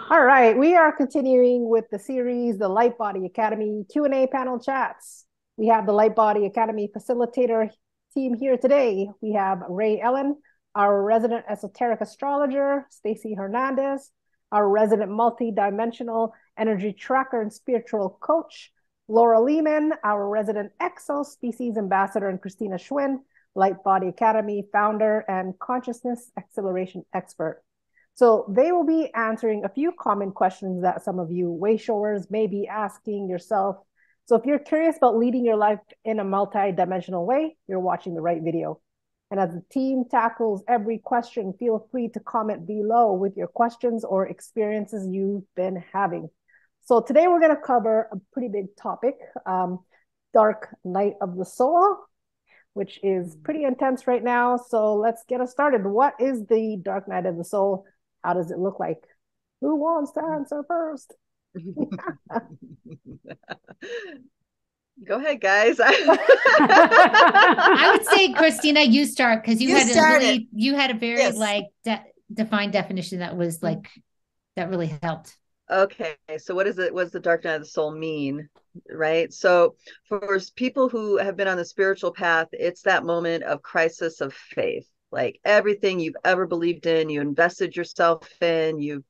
All right, we are continuing with the series, the Lightbody Academy Q A panel chats. We have the Lightbody Academy facilitator team here today. We have Rae Ellen, our resident esoteric astrologer, Stacy Hernandez, our resident multidimensional energy tracker and spiritual coach, Laurel Leaman, our resident exo-species ambassador, and Christina Schwind, Lightbody Academy founder and consciousness acceleration expert. So they will be answering a few common questions that some of you wayshowers may be asking yourself. So if you're curious about leading your life in a multi-dimensional way, you're watching the right video. And as the team tackles every question, feel free to comment below with your questions or experiences you've been having. So today we're going to cover a pretty big topic, dark night of the soul, which is pretty intense right now. So let's get us started. What is the dark night of the soul? How does it look like? Who wants to answer first? Go ahead, guys. I would say, Christina, you start because you had a very defined definition that was like that really helped. Okay, so what is it? What does the dark night of the soul mean? Right. So for people who have been on the spiritual path, it's that moment of crisis of faith. Like everything you've ever believed in, you invested yourself in, you've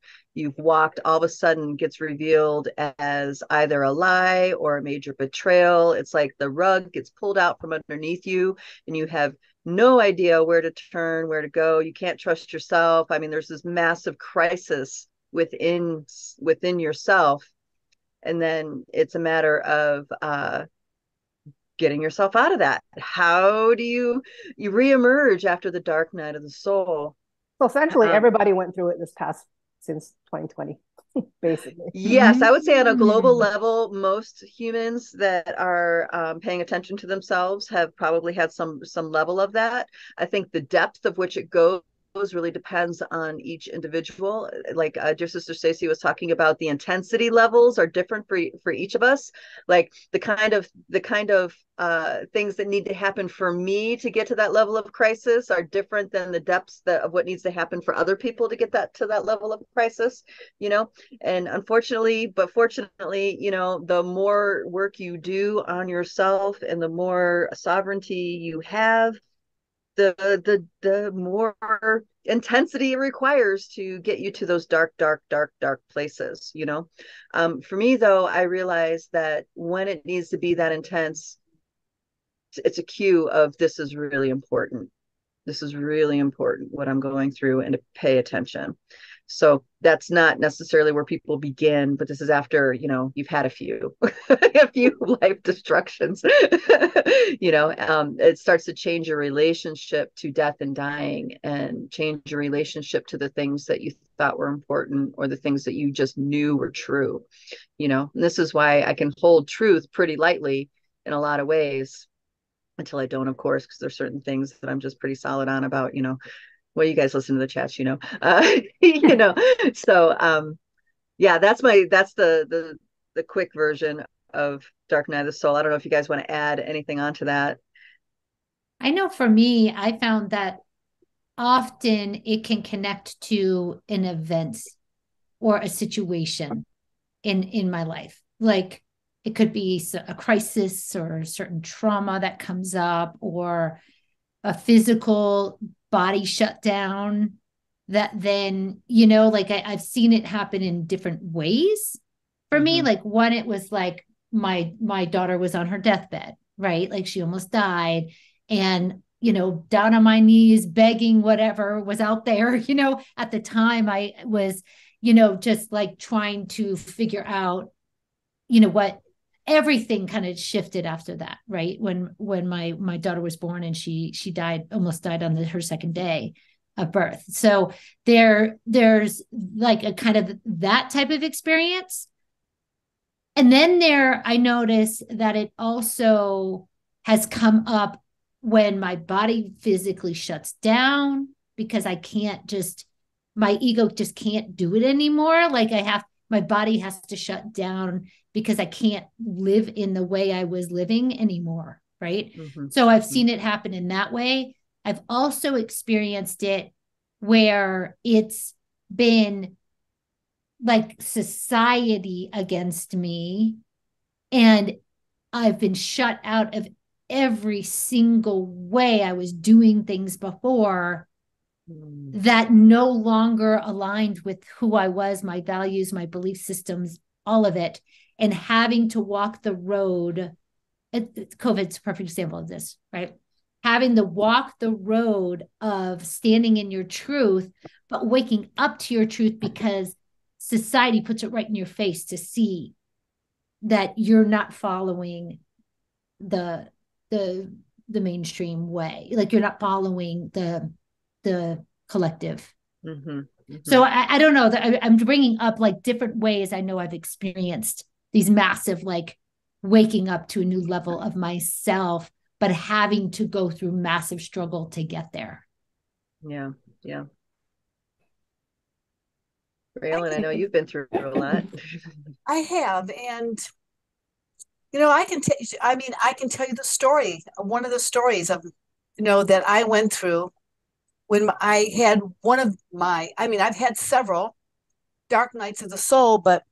walked, all of a sudden gets revealed as either a lie or a major betrayal. It's like the rug gets pulled out from underneath you and you have no idea where to turn, where to go. You can't trust yourself. I mean, there's this massive crisis within yourself. And then it's a matter of getting yourself out of that. How do you reemerge after the dark night of the soul? So essentially everybody went through it since 2020, basically. Yes, I would say on a global level, most humans that are paying attention to themselves have probably had some level of that. I think the depth of which it goes really depends on each individual. Like dear sister Stacy was talking about, the intensity levels are different for each of us. Like the kind of things that need to happen for me to get to that level of crisis are different than the depths of what needs to happen for other people to get to that level of crisis, and unfortunately, but fortunately, the more work you do on yourself and the more sovereignty you have, the more intensity it requires to get you to those dark places. For me though, I realize that when it needs to be that intense, it's a cue of this is really important what I'm going through, and to pay attention. So that's not necessarily where people begin, but this is after, you've had a few life destructions. It starts to change your relationship to death and dying, and change your relationship to the things that you thought were important or the things that you just knew were true. And this is why I can hold truth pretty lightly in a lot of ways, until I don't, of course, because there's certain things that I'm just pretty solid on about, well, you guys listen to the chats, so yeah, that's the quick version of dark night of the soul. I don't know if you guys want to add anything onto that. I know for me, I found that often it can connect to an event or a situation in my life. Like it could be a crisis or a certain trauma that comes up, or a physical body shutdown that then, like I've seen it happen in different ways for me. Like one, it was like my daughter was on her deathbed, right? Like she almost died, and down on my knees begging whatever was out there. At the time I was just like trying to figure out what everything kind of shifted after that, right? When my daughter was born, and she almost died on her second day of birth. So there's like a kind of that type of experience. And then I notice that it also has come up when my body physically shuts down, because my ego just can't do it anymore. Like my body has to shut down because I can't live in the way I was living anymore. Right. So I've seen it happen in that way. I've also experienced it where it's been like society against me. And I've been shut out of every single way I was doing things before that no longer aligned with who I was, my values, my belief systems, all of it. And having to walk the road, COVID's a perfect example of this, right? Having to walk the road of standing in your truth, but waking up to your truth because society puts it right in your face to see that you're not following the mainstream way, like you're not following the collective. So I don't know that I'm bringing up like different ways I know I've experienced these massive like waking up to a new level of myself, but having to go through massive struggle to get there. Yeah. Rae Ellen, I know you've been through a lot. I have, and I can tell you the story. One of the stories of, that I went through when I had I've had several dark nights of the soul, but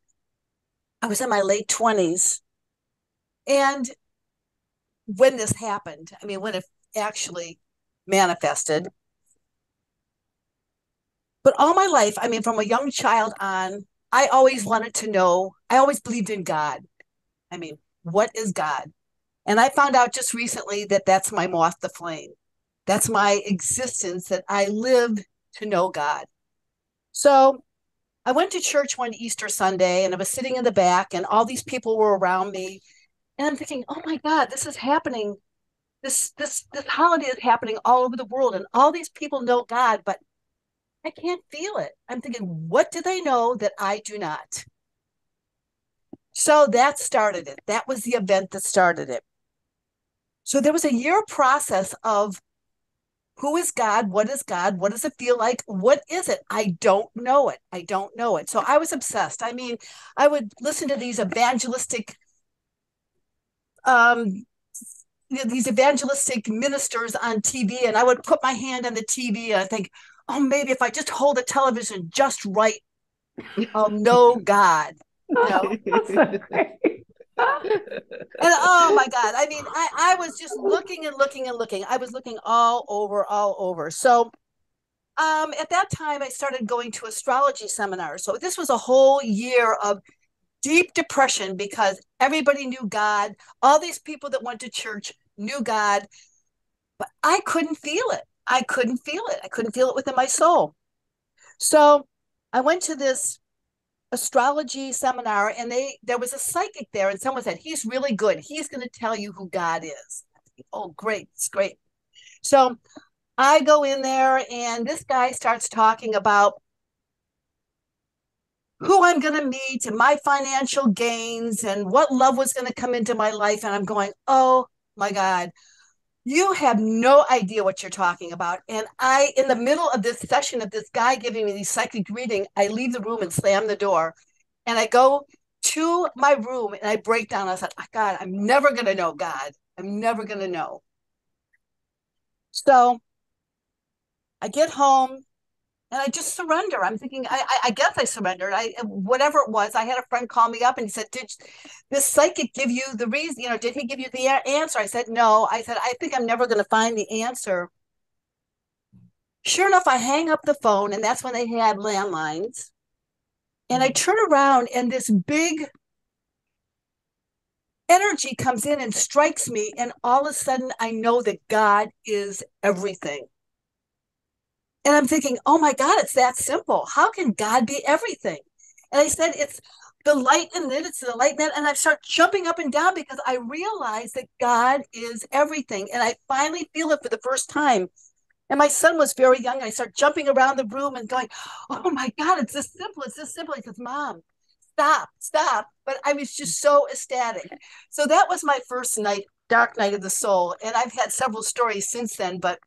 I was in my late 20s. And when this happened, when it actually manifested. But all my life, from a young child on, I always wanted to know, I always believed in God. What is God? And I found out just recently that that's my moth to flame. That's my existence, that I live to know God. So I went to church one Easter Sunday, and I was sitting in the back, and all these people were around me. And I'm thinking, oh my God, this is happening. This holiday is happening all over the world, and all these people know God, but I can't feel it. I'm thinking, what do they know that I do not? So that started it. That was the event that started it. So there was a year process of who is God? What is God? What does it feel like? What is it? I don't know it. I don't know it. So I was obsessed. I would listen to these evangelistic ministers on TV, and I would put my hand on the TV and I think, oh, maybe if I just hold the television just right, I'll know God. And oh my God, I was just looking and looking and looking. I was looking all over. So at that time, I started going to astrology seminars. So this was a whole year of deep depression because everybody knew God. All these people that went to church knew God, but I couldn't feel it. I couldn't feel it within my soul. So I went to this astrology seminar, and there was a psychic there, and someone said, he's really good. He's going to tell you who God is. Oh, great. It's great. So I go in there, and this guy starts talking about who I'm going to meet and my financial gains and what love was going to come into my life. And I'm going, oh my God, you have no idea what you're talking about. And in the middle of this session of this guy giving me these psychic reading, I leave the room and slam the door. And I go to my room and I break down. I said, oh, God, I'm never going to know God. I'm never going to know. So I get home and I just surrender. I'm thinking, I guess I surrendered. Whatever it was, I had a friend call me up and he said, did this psychic give you the reason, did he give you the answer? I said, no. I said, I think I'm never going to find the answer. Sure enough, I hang up the phone, and that's when they had landlines. And I turn around, and this big energy comes in and strikes me. And all of a sudden, I know that God is everything. And I'm thinking, oh my God, it's that simple. How can God be everything? And I said, it's the light in it, it's the light in it. And I start jumping up and down because I realize that God is everything. And I finally feel it for the first time. And my son was very young. I start jumping around the room and going, oh my God, it's this simple. It's this simple. He says, Mom, stop. But I was just so ecstatic. So that was my first night, dark night of the soul. And I've had several stories since then, but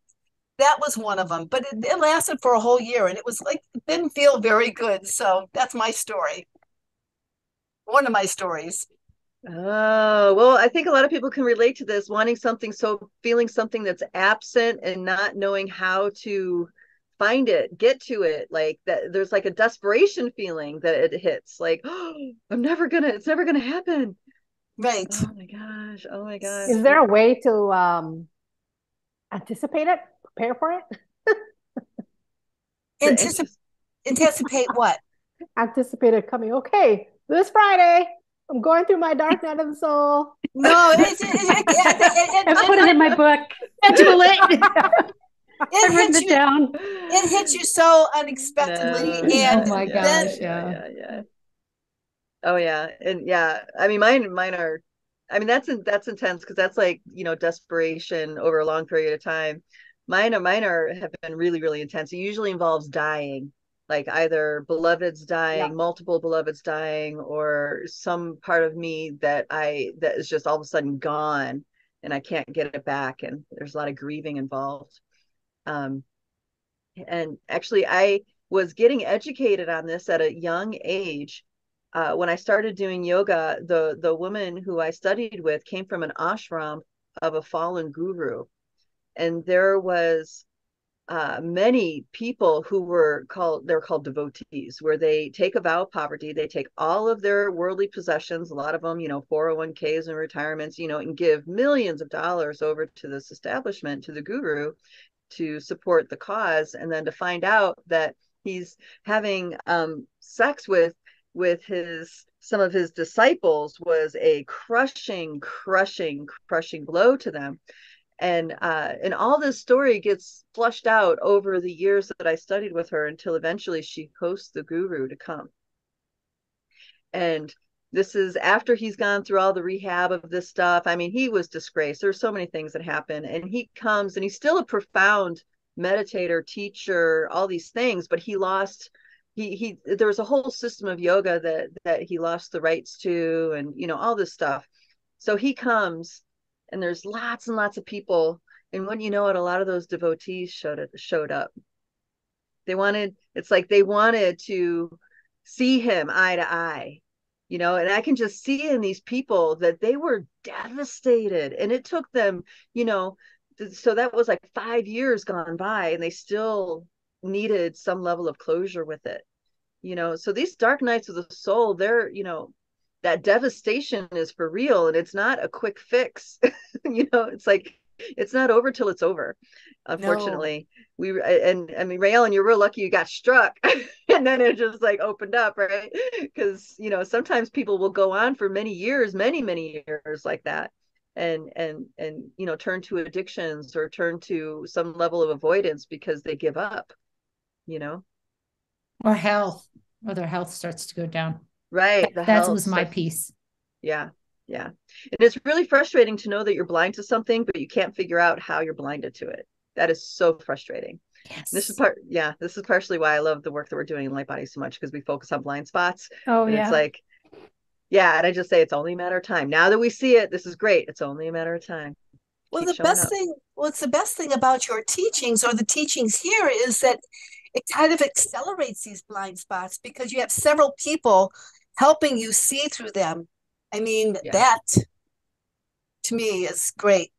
that was one of them. But it lasted for a whole year, and it was like, it didn't feel very good. So that's my story. One of my stories. Oh, well, I think a lot of people can relate to this, feeling something that's absent and not knowing how to find it, get to it. Like that, there's like a desperation feeling that it hits, like, oh, it's never gonna happen. Right. Oh my gosh. Oh my gosh. Is there a way to anticipate it, prepare for it? Anticipate what? Anticipate it coming. Okay, this Friday, I'm going through my dark night of the soul. No, I put it in my book. Schedule it. I've written it down. It hits you so unexpectedly. No, and oh my then, gosh, yeah. Oh yeah. And yeah, I mean mine are, I mean that's intense because that's like, you know, desperation over a long period of time. Mine have been really, really intense. It usually involves dying, like either beloveds dying, multiple beloveds dying, or some part of me that is just all of a sudden gone and I can't get it back. And there's a lot of grieving involved. And actually I was getting educated on this at a young age. When I started doing yoga, the woman who I studied with came from an ashram of a fallen guru. And there was many people who they're called devotees, where they take a vow of poverty. They take all of their worldly possessions, a lot of them, you know, 401ks and retirements, you know, and give millions of dollars over to this establishment, to the guru, to support the cause. And then to find out that he's having sex with some of his disciples was a crushing blow to them. And all this story gets flushed out over the years that I studied with her until eventually she hosts the guru to come. And this is after he's gone through all the rehab of this stuff. I mean, he was disgraced. There's so many things that happen. And he comes and he's still a profound meditator, teacher, all these things, but he lost there was a whole system of yoga that he lost the rights to, and you know, all this stuff. So he comes and there's lots and lots of people, and when you know it, a lot of those devotees showed up. They wanted to see him eye to eye, you know, and I can just see in these people that they were devastated, and it took them, you know, so that was like 5 years gone by and they still needed some level of closure with it, you know. So these dark nights of the soul, they're, you know, that devastation is for real, and it's not a quick fix. You know, it's like it's not over till it's over, unfortunately. No. And I mean, Rae Ellen, you're real lucky you got struck and then it just like opened up, right? Because, you know, sometimes people will go on for many years like that, and you know, turn to addictions or turn to some level of avoidance because they give up, you know, or their health starts to go down. Right. That was my piece. Yeah. And it's really frustrating to know that you're blind to something, but you can't figure out how you're blinded to it. That is so frustrating. Yes. This is partially why I love the work that we're doing in Lightbody so much, because we focus on blind spots. Oh, and yeah. It's like, yeah. And I just say, it's only a matter of time. Now that we see it, this is great. It's only a matter of time. Well, it's the best thing about your teachings, or the teachings here, is that it kind of accelerates these blind spots because you have several people helping you see through them. I mean, that to me is great.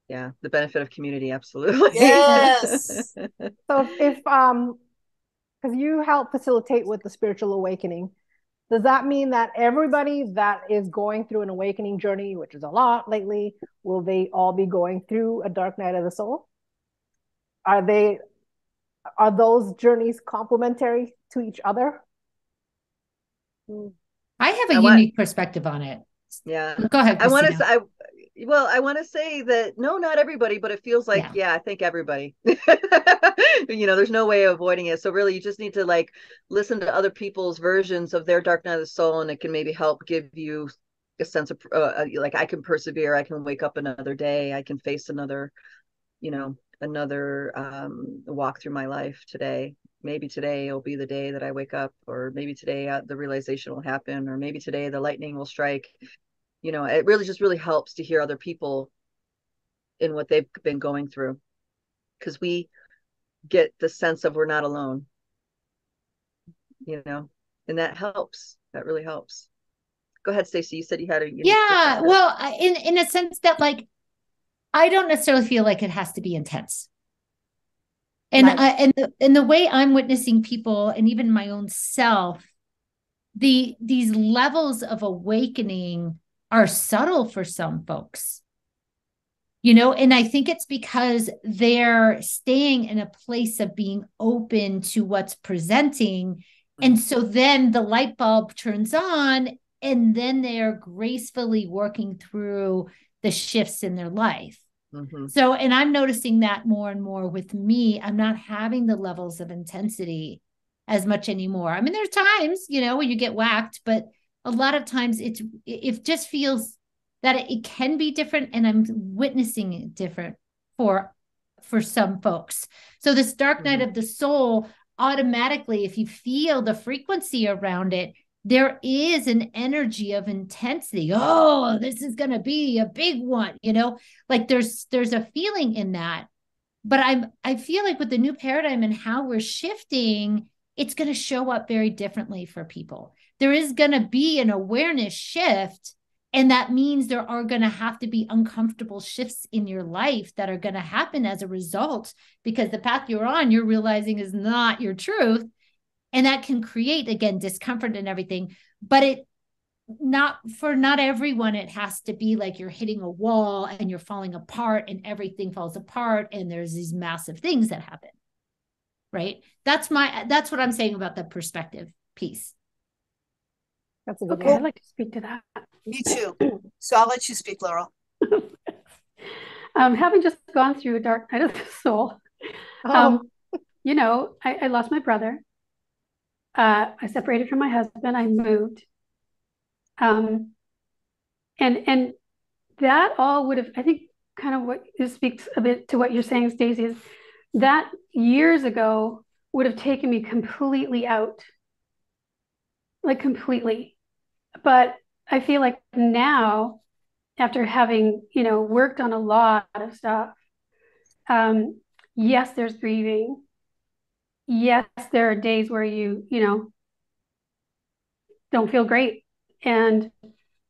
Yeah, the benefit of community, absolutely. Yes. So if because you help facilitate with the spiritual awakening, does that mean that everybody that is going through an awakening journey, which is a lot lately, will they all be going through a dark night of the soul? Are those journeys complementary to each other? I have a unique perspective on it. Yeah. Go ahead, Christina. I want to say that no, not everybody, but it feels like, I think everybody. You know, there's no way of avoiding it. So really, you just need to like listen to other people's versions of their dark night of the soul, and it can maybe help give you a sense of like, I can persevere, I can wake up another day, I can face another, you know, walk through my life today. Maybe today will be the day that I wake up, or maybe today the realization will happen, or maybe today the lightning will strike. You know, it really helps to hear other people in what they've been going through, because we get the sense of we're not alone, you know, and that helps. That really helps. Go ahead, Stacy. You said you had a unique perspective. Well, in a sense that, like, I don't necessarily feel like it has to be intense. And Nice. and the way I'm witnessing people, and even my own self, these levels of awakening are subtle for some folks, and I think it's because they're staying in a place of being open to what's presenting. And so then the light bulb turns on, and then they're gracefully working through the shifts in their life. So, and I'm noticing that more and more with me. I'm not having the levels of intensity as much anymore. I mean, there's times, when you get whacked, but a lot of times it just feels that it can be different, and I'm witnessing it different for some folks. So this dark night of the soul, automatically, if you feel the frequency around it, there is an energy of intensity. Oh, this is going to be a big one, like there's a feeling in that. But I feel like with the new paradigm and how we're shifting, it's going to show up very differently for people. There is going to be an awareness shift. And that means there are going to have to be uncomfortable shifts in your life that are going to happen as a result, because the path you're on, you're realizing is not your truth. And that can create, again, discomfort and everything. But not everyone, it has to be like you're hitting a wall and you're falling apart and everything falls apart and there's these massive things that happen. Right? That's what I'm saying about the perspective piece. That's a good Okay, one. I'd like to speak to that. Me too. So I'll let you speak, Laurel. Having just gone through a dark night of the soul, Oh, I lost my brother. I separated from my husband. I moved. And that all would have, I think, kind of what this speaks a bit to what you're saying, Stacy, is that years ago would have taken me completely out, like completely. But I feel like now, after having, worked on a lot of stuff, yes, there's grieving. Yes, there are days where you don't feel great. And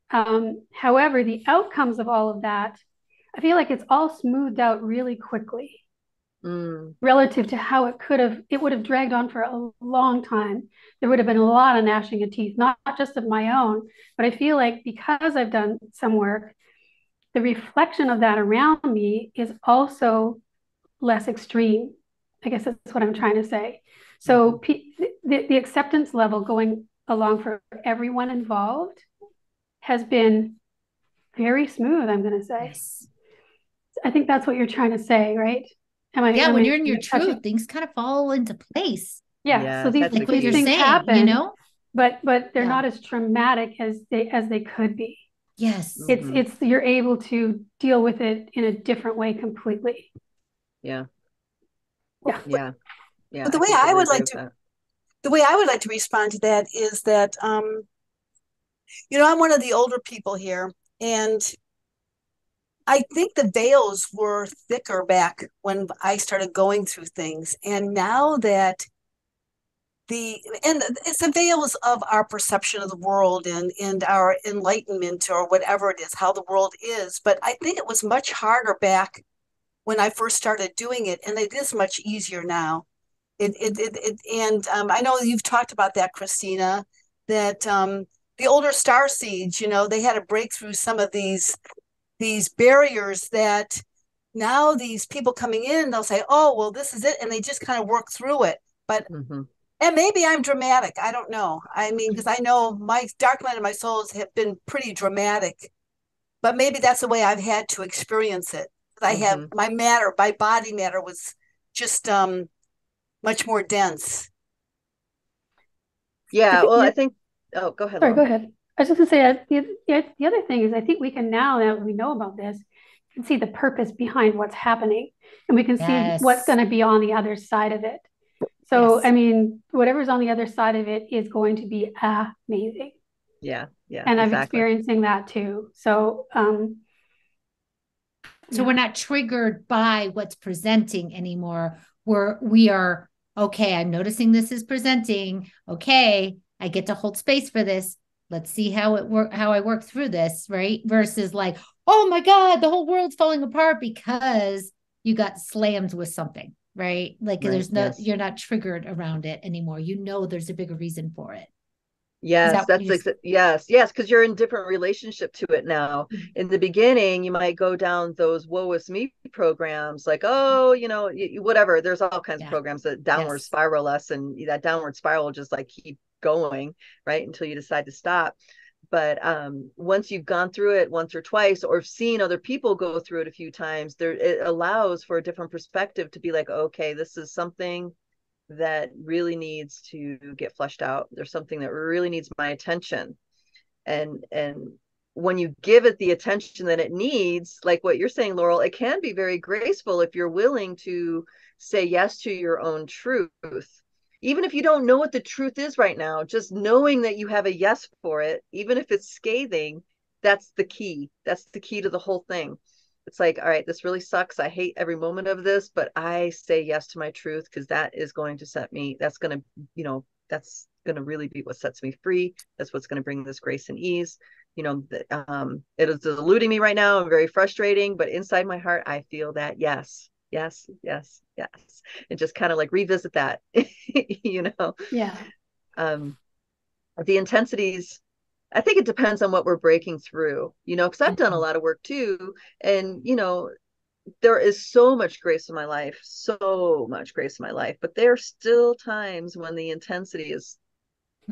however, the outcomes of all of that, I feel like it's all smoothed out really quickly relative to how it would have dragged on for a long time. There would have been a lot of gnashing of teeth, not just of my own, but I feel like because I've done some work, the reflection of that around me is also less extreme. I guess that's what I'm trying to say. So the acceptance level going along for everyone involved has been very smooth, I'm going to say. Yes. I think that's what you're trying to say, right? When you're in your truth, things kind of fall into place. Yeah. So these like what you're things saying, happen, but they're not as traumatic as they could be. Yes. It's you're able to deal with it in a different way completely. Yeah. But The way I would like to respond to that is that I'm one of the older people here, and I think the veils were thicker back when I started going through things. And now that it's the veils of our perception of the world and our enlightenment or whatever it is, how the world is. But I think it was much harder back when I first started doing it. And it is much easier now. I know you've talked about that, Christina, that the older starseeds, they had to break through some of these barriers that now these people coming in, they'll say, oh, well, this is it. And they just kind of work through it. But, and maybe I'm dramatic. I don't know. I mean, because I know my dark night of my souls have been pretty dramatic, but maybe that's the way I've had to experience it. I have my body matter was just much more dense. Yeah. Well, I think, oh, go ahead. Sorry, go ahead. I was just going to say, the other thing is I think we can now that we know about this, we can see the purpose behind what's happening, and we can see what's going to be on the other side of it. So, I mean, whatever's on the other side of it is going to be amazing. Yeah. And I'm experiencing that too. So, so we're not triggered by what's presenting anymore. We are, okay, I'm noticing this is presenting. Okay, I get to hold space for this. Let's see how I work through this, right? Versus like, oh my God, the whole world's falling apart because you got slammed with something. right? Like Right, there's no, yes. you're not triggered around it anymore. You know, there's a bigger reason for it. Yes, yes, because you're in different relationship to it now. In the beginning, you might go down those woe is me programs, like, oh, whatever. There's all kinds of programs that downward spiral us, and that downward spiral will just like keep going, right, until you decide to stop. But once you've gone through it once or twice, or seen other people go through it a few times, it allows for a different perspective to be like, okay, this is something that really needs to get flushed out. There's something that really needs my attention. And when you give it the attention that it needs, like what you're saying, Laurel, it can be very graceful if you're willing to say yes to your own truth. Even if you don't know what the truth is right now, just knowing that you have a yes for it, even if it's scathing, that's the key. That's the key to the whole thing. It's like, all right, this really sucks. I hate every moment of this, but I say yes to my truth because that is going to set me, that's going to really be what sets me free. That's what's going to bring this grace and ease. It is eluding me right now and very frustrating, but inside my heart, I feel that yes, yes, yes, yes. And just kind of like revisit that, Yeah. The intensities, I think it depends on what we're breaking through, because I've done a lot of work too. And, there is so much grace in my life, but there are still times when the intensity is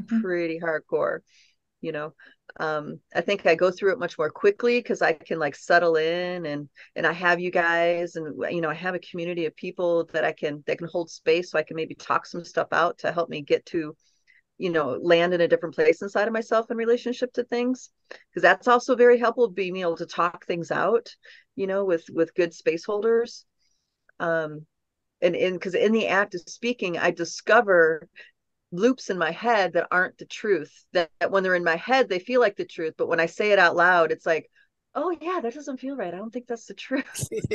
pretty hardcore, I think I go through it much more quickly because I can like settle in and I have you guys and, I have a community of people that can hold space so I can maybe talk some stuff out to help me get to land in a different place inside of myself in relationship to things, because that's also very helpful, being able to talk things out, with good space holders. And because in the act of speaking, I discover loops in my head that aren't the truth, that when they're in my head, they feel like the truth. But when I say it out loud, it's like, oh yeah, that doesn't feel right. I don't think that's the truth. And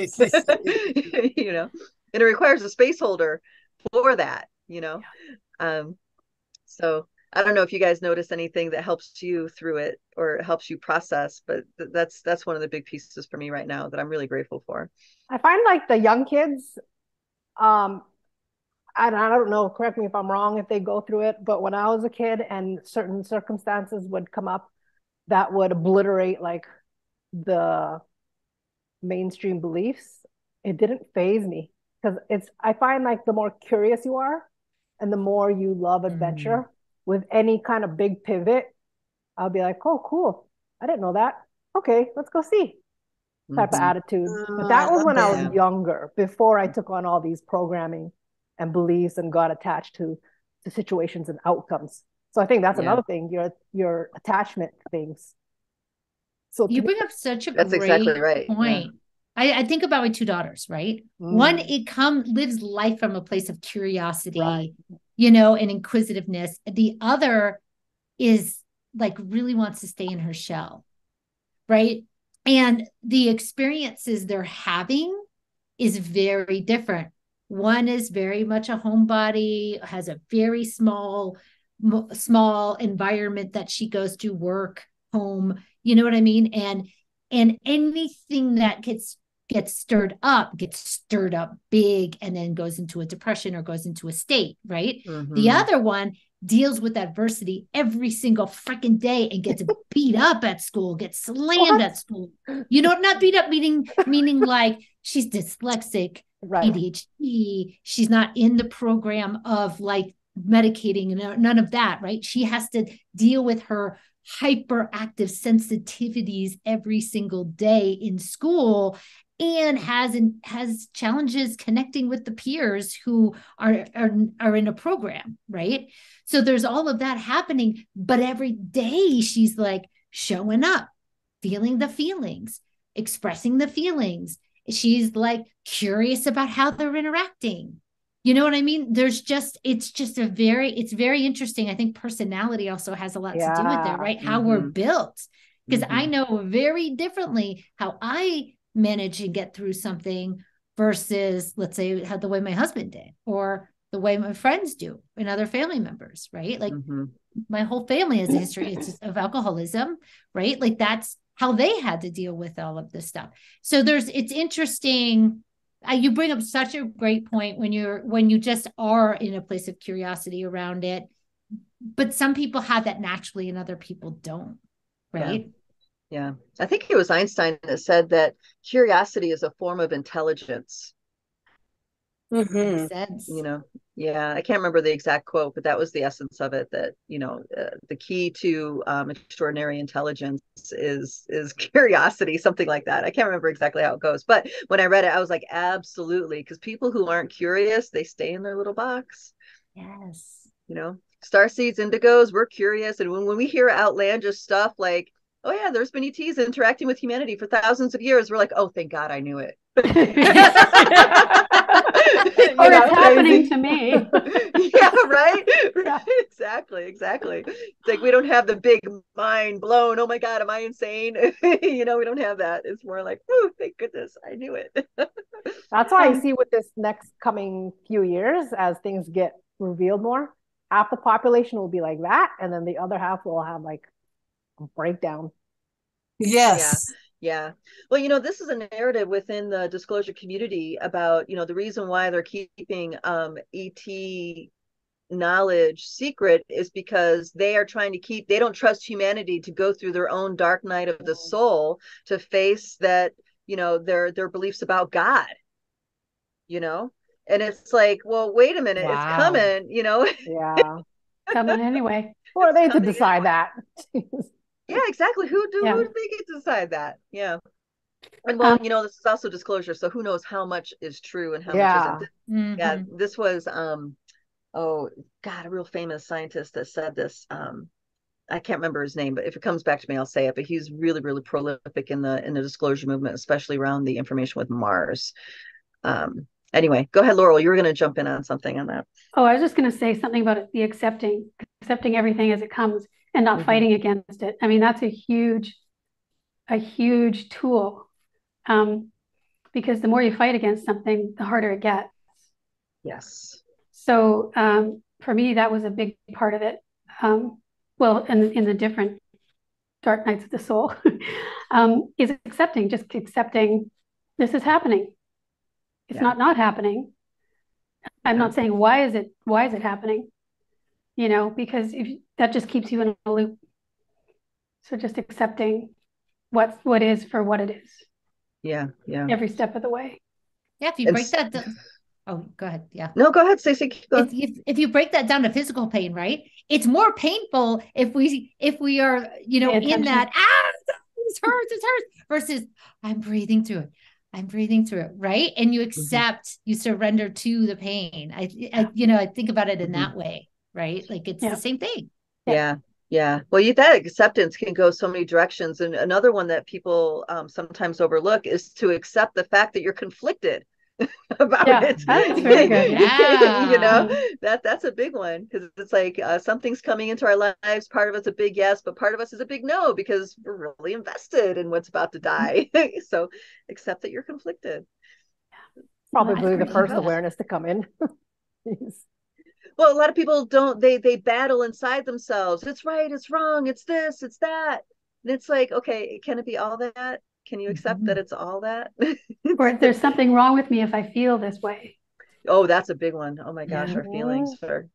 it requires a space holder for that, So I don't know if you guys notice anything that helps you through it or helps you process, but that's one of the big pieces for me right now that I'm really grateful for. I find like the young kids, I don't know, correct me if I'm wrong if they go through it, but when I was a kid and certain circumstances would come up that would obliterate like the mainstream beliefs, it didn't faze me because I find like the more curious you are and the more you love adventure with any kind of big pivot, I'll be like, oh, cool. I didn't know that. Okay, let's go see type of attitude. But that was when I was younger, before I took on all these programming and beliefs and got attached to situations and outcomes. So I think that's another thing, your attachment things. So you bring up such a that's great exactly right. point. I think about my two daughters, right? One, lives life from a place of curiosity, right, and inquisitiveness. The other is like really wants to stay in her shell, right? And the experiences they're having is very different. One is very much a homebody, has a very small environment that she goes to, work, home, you know what I mean? And anything that gets stirred up big and then goes into a depression or goes into a state, right? The other one deals with adversity every single freaking day and gets beat up at school, gets slammed at school. Not beat up meaning like she's dyslexic, right, ADHD, she's not in the program of like medicating and none of that, right? She has to deal with her hyperactive sensitivities every single day in school and has challenges connecting with the peers who are in a program, right? So there's all of that happening, but every day she's like showing up, feeling the feelings, expressing the feelings. She's like curious about how they're interacting. You know what I mean? It's very interesting. I think personality also has a lot to do with it, right? How we're built. Because I know very differently how I manage and get through something versus, let's say, how the way my husband did or the way my friends do and other family members, right? Like my whole family has a history of alcoholism, right? Like that's how they had to deal with all of this stuff. So it's interesting you bring up such a great point when you just are in a place of curiosity around it. But some people have that naturally and other people don't, right? Yeah. I think it was Einstein that said that curiosity is a form of intelligence. Makes sense. Yeah, I can't remember the exact quote, but that was the essence of it, that, the key to extraordinary intelligence is curiosity, something like that. I can't remember exactly how it goes, but when I read it, I was like, absolutely, because people who aren't curious, they stay in their little box. Yes. Starseeds, indigos, we're curious. And when we hear outlandish stuff like, oh yeah, there's been ETs interacting with humanity for thousands of years, we're like, oh, thank God I knew it. Or it's happening to me. Yeah, right. Exactly. It's like we don't have the big mind blown, oh my God, am I insane? We don't have that. It's more like, oh, thank goodness I knew it. That's why I see with this next coming few years, as things get revealed more, half the population will be like that, and then the other half will have like a breakdown. Yes. Yeah. Well, this is a narrative within the disclosure community about, the reason why they're keeping ET knowledge secret is because they are trying to they don't trust humanity to go through their own dark night of the soul to face that, their beliefs about God, and it's like, well, wait a minute, It's coming, Yeah. Coming anyway. Who are they to decide that? Yeah, exactly. Who do they get to decide that? Yeah. And well, this is also disclosure, so who knows how much is true and how much isn't. Mm-hmm. Yeah, this was oh God, a real famous scientist that said this. I can't remember his name, but if it comes back to me, I'll say it. But he's really, really prolific in the disclosure movement, especially around the information with Mars. Anyway, go ahead, Laurel. You were going to jump in on something on that. Oh, I was just going to say something about it, the accepting everything as it comes and not fighting against it. I mean, that's a huge tool, because the more you fight against something, the harder it gets. Yes. So for me, that was a big part of it. Well, in the different dark nights of the soul, is just accepting this is happening. It's not happening. I'm not saying why is it happening? Because that just keeps you in a loop. So just accepting what is for what it is. Yeah. Every step of the way. Yeah, if you break that down. Oh, go ahead. Yeah. No, go ahead, Stacy. If you break that down to physical pain, right? It's more painful if we are, in that, it hurts, versus I'm breathing through it, right? And you accept, you surrender to the pain. I think about it in that way, right? Like it's the same thing. Yeah. Well, that acceptance can go so many directions. And another one that people sometimes overlook is to accept the fact that you're conflicted about it. That's very good. That's a big one, because it's like something's coming into our lives. Part of it's a big yes, but part of us is a big no, because we're really invested in what's about to die. So accept that you're conflicted. Probably the first awareness to come in. Well, a lot of people don't, they battle inside themselves. It's right, it's wrong, it's this, it's that. And it's like, okay, can it be all that? Can you accept that it's all that? Or there's something wrong with me if I feel this way. Oh, that's a big one. Oh my gosh, our feelings for,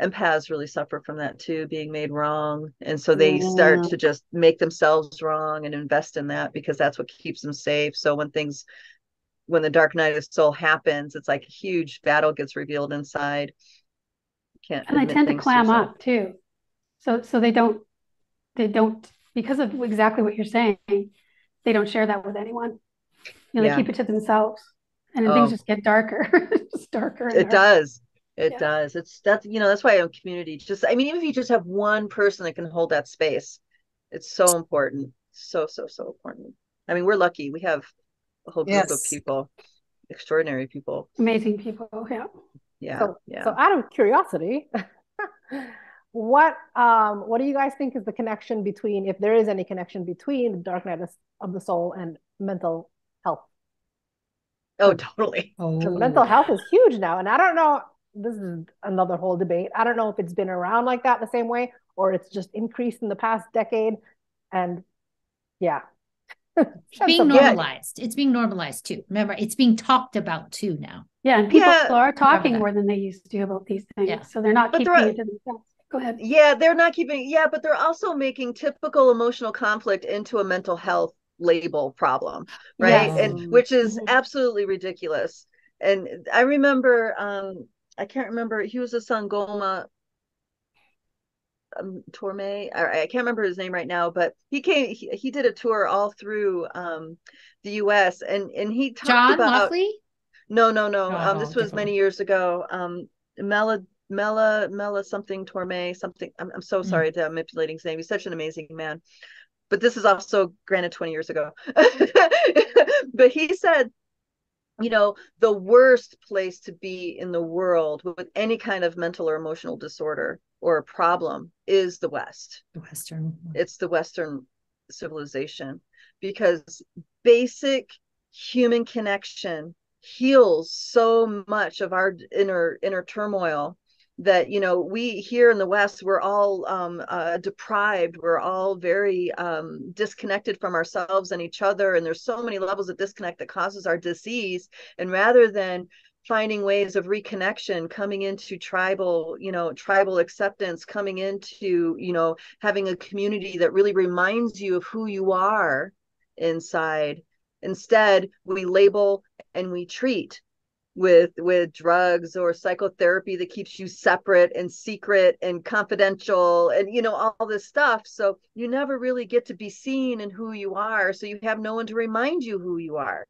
empaths really suffer from that too, being made wrong. And so they start to just make themselves wrong and invest in that, because that's what keeps them safe. So when the dark night of the soul happens, it's like a huge battle gets revealed inside. And they tend to clam up too. So they don't, because of exactly what you're saying, they don't share that with anyone. They keep it to themselves, and then things just get darker. Just darker. It does. That's why a community, even if you just have one person that can hold that space, it's so important. So important. I mean, we're lucky. We have a whole group of people, extraordinary people, amazing people. So out of curiosity, what do you guys think is the connection between, if there is any connection between the dark night of the soul and mental health? Oh, totally. Mental health is huge now, and I don't know, this is another whole debate. I don't know if it's been around like that the same way, or it's just increased in the past decade. And being normalized. It's being normalized too. Remember, it's being talked about too now. Yeah, and people are talking more than they used to about these things. Yeah. So they're not keeping it to themselves. Go ahead. Yeah, they're not keeping, but they're also making typical emotional conflict into a mental health label problem, right? Yes. And which is absolutely ridiculous. And I remember, I can't remember, he was a Sangoma Torme, I can't remember his name right now, but he did a tour all through the US, and he talked John about Lofley? No. This was many years ago. Mela something Torme something. I'm so sorry that I'm manipulating his name. He's such an amazing man. But this is also granted 20 years ago. But he said, the worst place to be in the world with any kind of mental or emotional disorder or a problem is the West. It's the Western civilization, because basic human connection heals so much of our inner turmoil that, we here in the West, we're all deprived. We're all very disconnected from ourselves and each other. And there's so many levels of disconnect that causes our disease. And rather than finding ways of reconnection, coming into tribal acceptance, coming into, having a community that really reminds you of who you are inside, instead we label and we treat with drugs or psychotherapy that keeps you separate and secret and confidential and all this stuff. So you never really get to be seen in who you are. So you have no one to remind you who you are,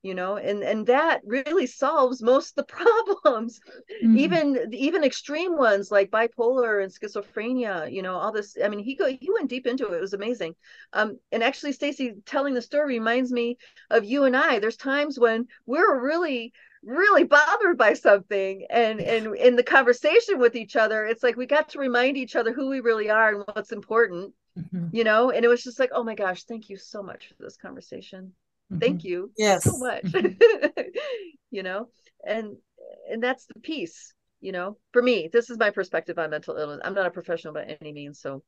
and that really solves most of the problems. Even extreme ones like bipolar and schizophrenia, all this. I mean, he went deep into it. It was amazing. And actually, Stacy, telling the story reminds me of you and I. There's times when we're really bothered by something, and in the conversation with each other, it's like we got to remind each other who we really are and what's important, and it was just like, oh my gosh, thank you so much for this conversation. Thank you so much. And that's the piece, for me. This is my perspective on mental illness. I'm not a professional by any means, so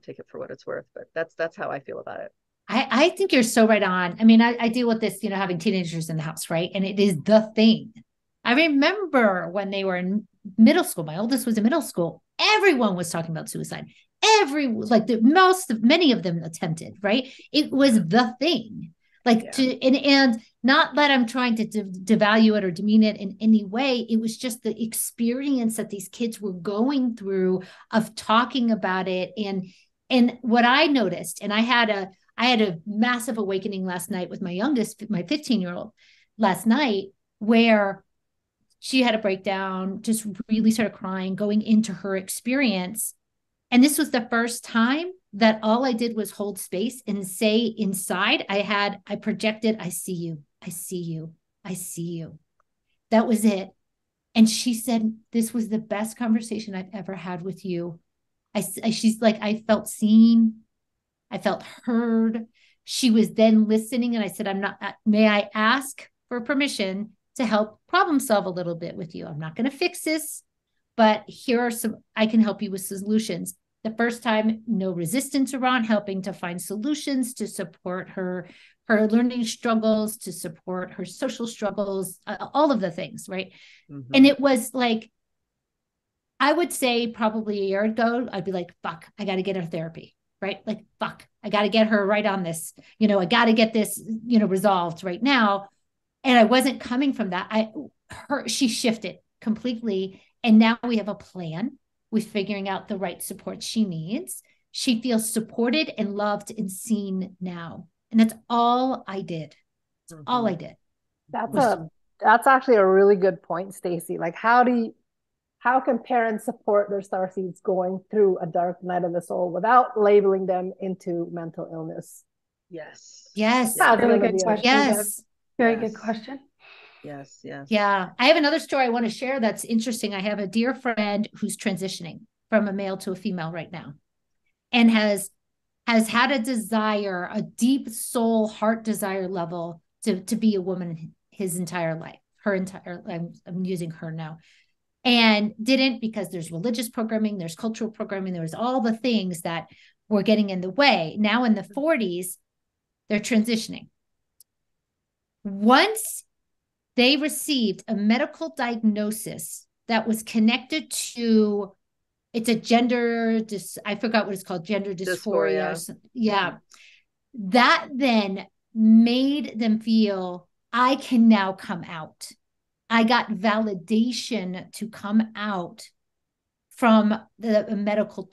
take it for what it's worth, but that's how I feel about it. I think you're so right on. I mean, I deal with this, having teenagers in the house, right? And it is the thing. I remember when they were in middle school, my oldest was in middle school, everyone was talking about suicide. Many of them attempted, right? It was the thing. And not that I'm trying to devalue it or demean it in any way. It was just the experience that these kids were going through of talking about it. And what I noticed, and I had a massive awakening last night with my youngest, my 15-year-old last night, where she had a breakdown, just really started crying, going into her experience. And this was the first time that all I did was hold space and say inside, I projected, I see you, I see you, I see you. That was it. And she said, this was the best conversation I've ever had with you. She's like, I felt seen. I felt heard. She was then listening. And I said, may I ask for permission to help problem solve a little bit with you? I'm not going to fix this, but I can help you with solutions. The first time, no resistance around helping to find solutions to support her learning struggles, to support her social struggles, all of the things, right? And it was like, I would say probably a year ago, I'd be like, fuck, I got to get her therapy, right? Like, fuck, I got to get her right on this. I got to get this, resolved right now. And I wasn't coming from that. She shifted completely. And now we have a plan with figuring out the right support she needs. She feels supported and loved and seen now. And that's all I did. That's all I did. That's actually a really good point, Stacy. Like, how can parents support their starseeds going through a dark night of the soul without labeling them into mental illness? Yes. That's a really good question. Yes. Very good question. Yes. Yeah. I have another story I want to share that's interesting. I have a dear friend who's transitioning from a male to a female right now, and has had a desire, a deep soul heart desire level to be a woman his entire life, I'm using her now, and didn't, because there's religious programming, there's cultural programming, there's all the things that were getting in the way. Now in the 40s, They're transitioning. Once they received a medical diagnosis that was connected to, it's a I forgot what it's called, gender dysphoria. Or something. Yeah. That then made them feel, I can now come out. I got validation to come out from the medical,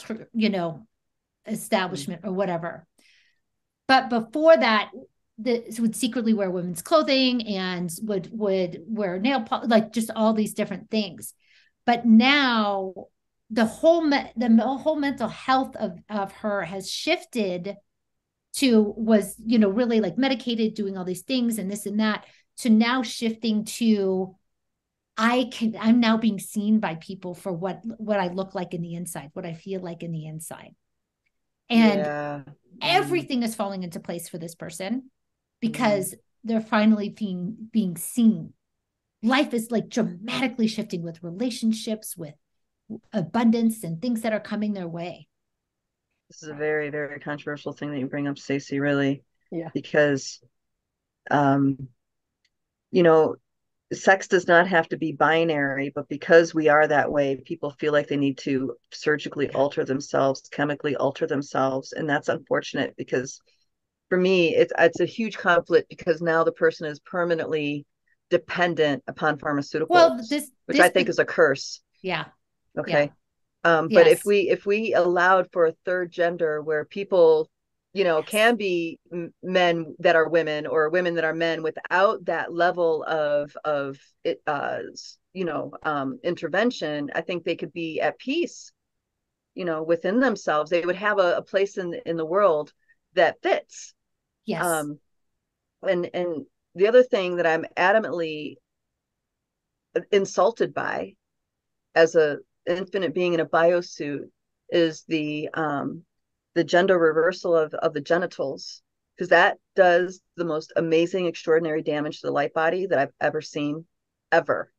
establishment or whatever. But before that, would secretly wear women's clothing and would wear nail polish, like just all these different things. But now the whole mental health of her has shifted to, was, really like medicated, doing all these things and this and that, to now shifting to, I'm now being seen by people for what I look like in the inside, what I feel like in the inside. And everything is falling into place for this person because they're finally being seen. Life is like dramatically shifting with relationships, with abundance and things that are coming their way. This is a very, very controversial thing that you bring up, Stacy, really. Yeah. Because, sex does not have to be binary, but because we are that way, people feel like they need to surgically alter themselves, chemically alter themselves. And that's unfortunate, because for me, it's a huge conflict, because now the person is permanently dependent upon pharmaceuticals, which I think is a curse. Yeah. Okay. Yeah. But if we allowed for a third gender where people, can be men that are women or women that are men without that level of intervention, I think they could be at peace, within themselves. They would have a place in the world that fits. Yes. And the other thing that I'm adamantly insulted by as a infinite being in a biosuit is the gender reversal of the genitals, because that does the most amazing, extraordinary damage to the light body that I've ever seen, ever.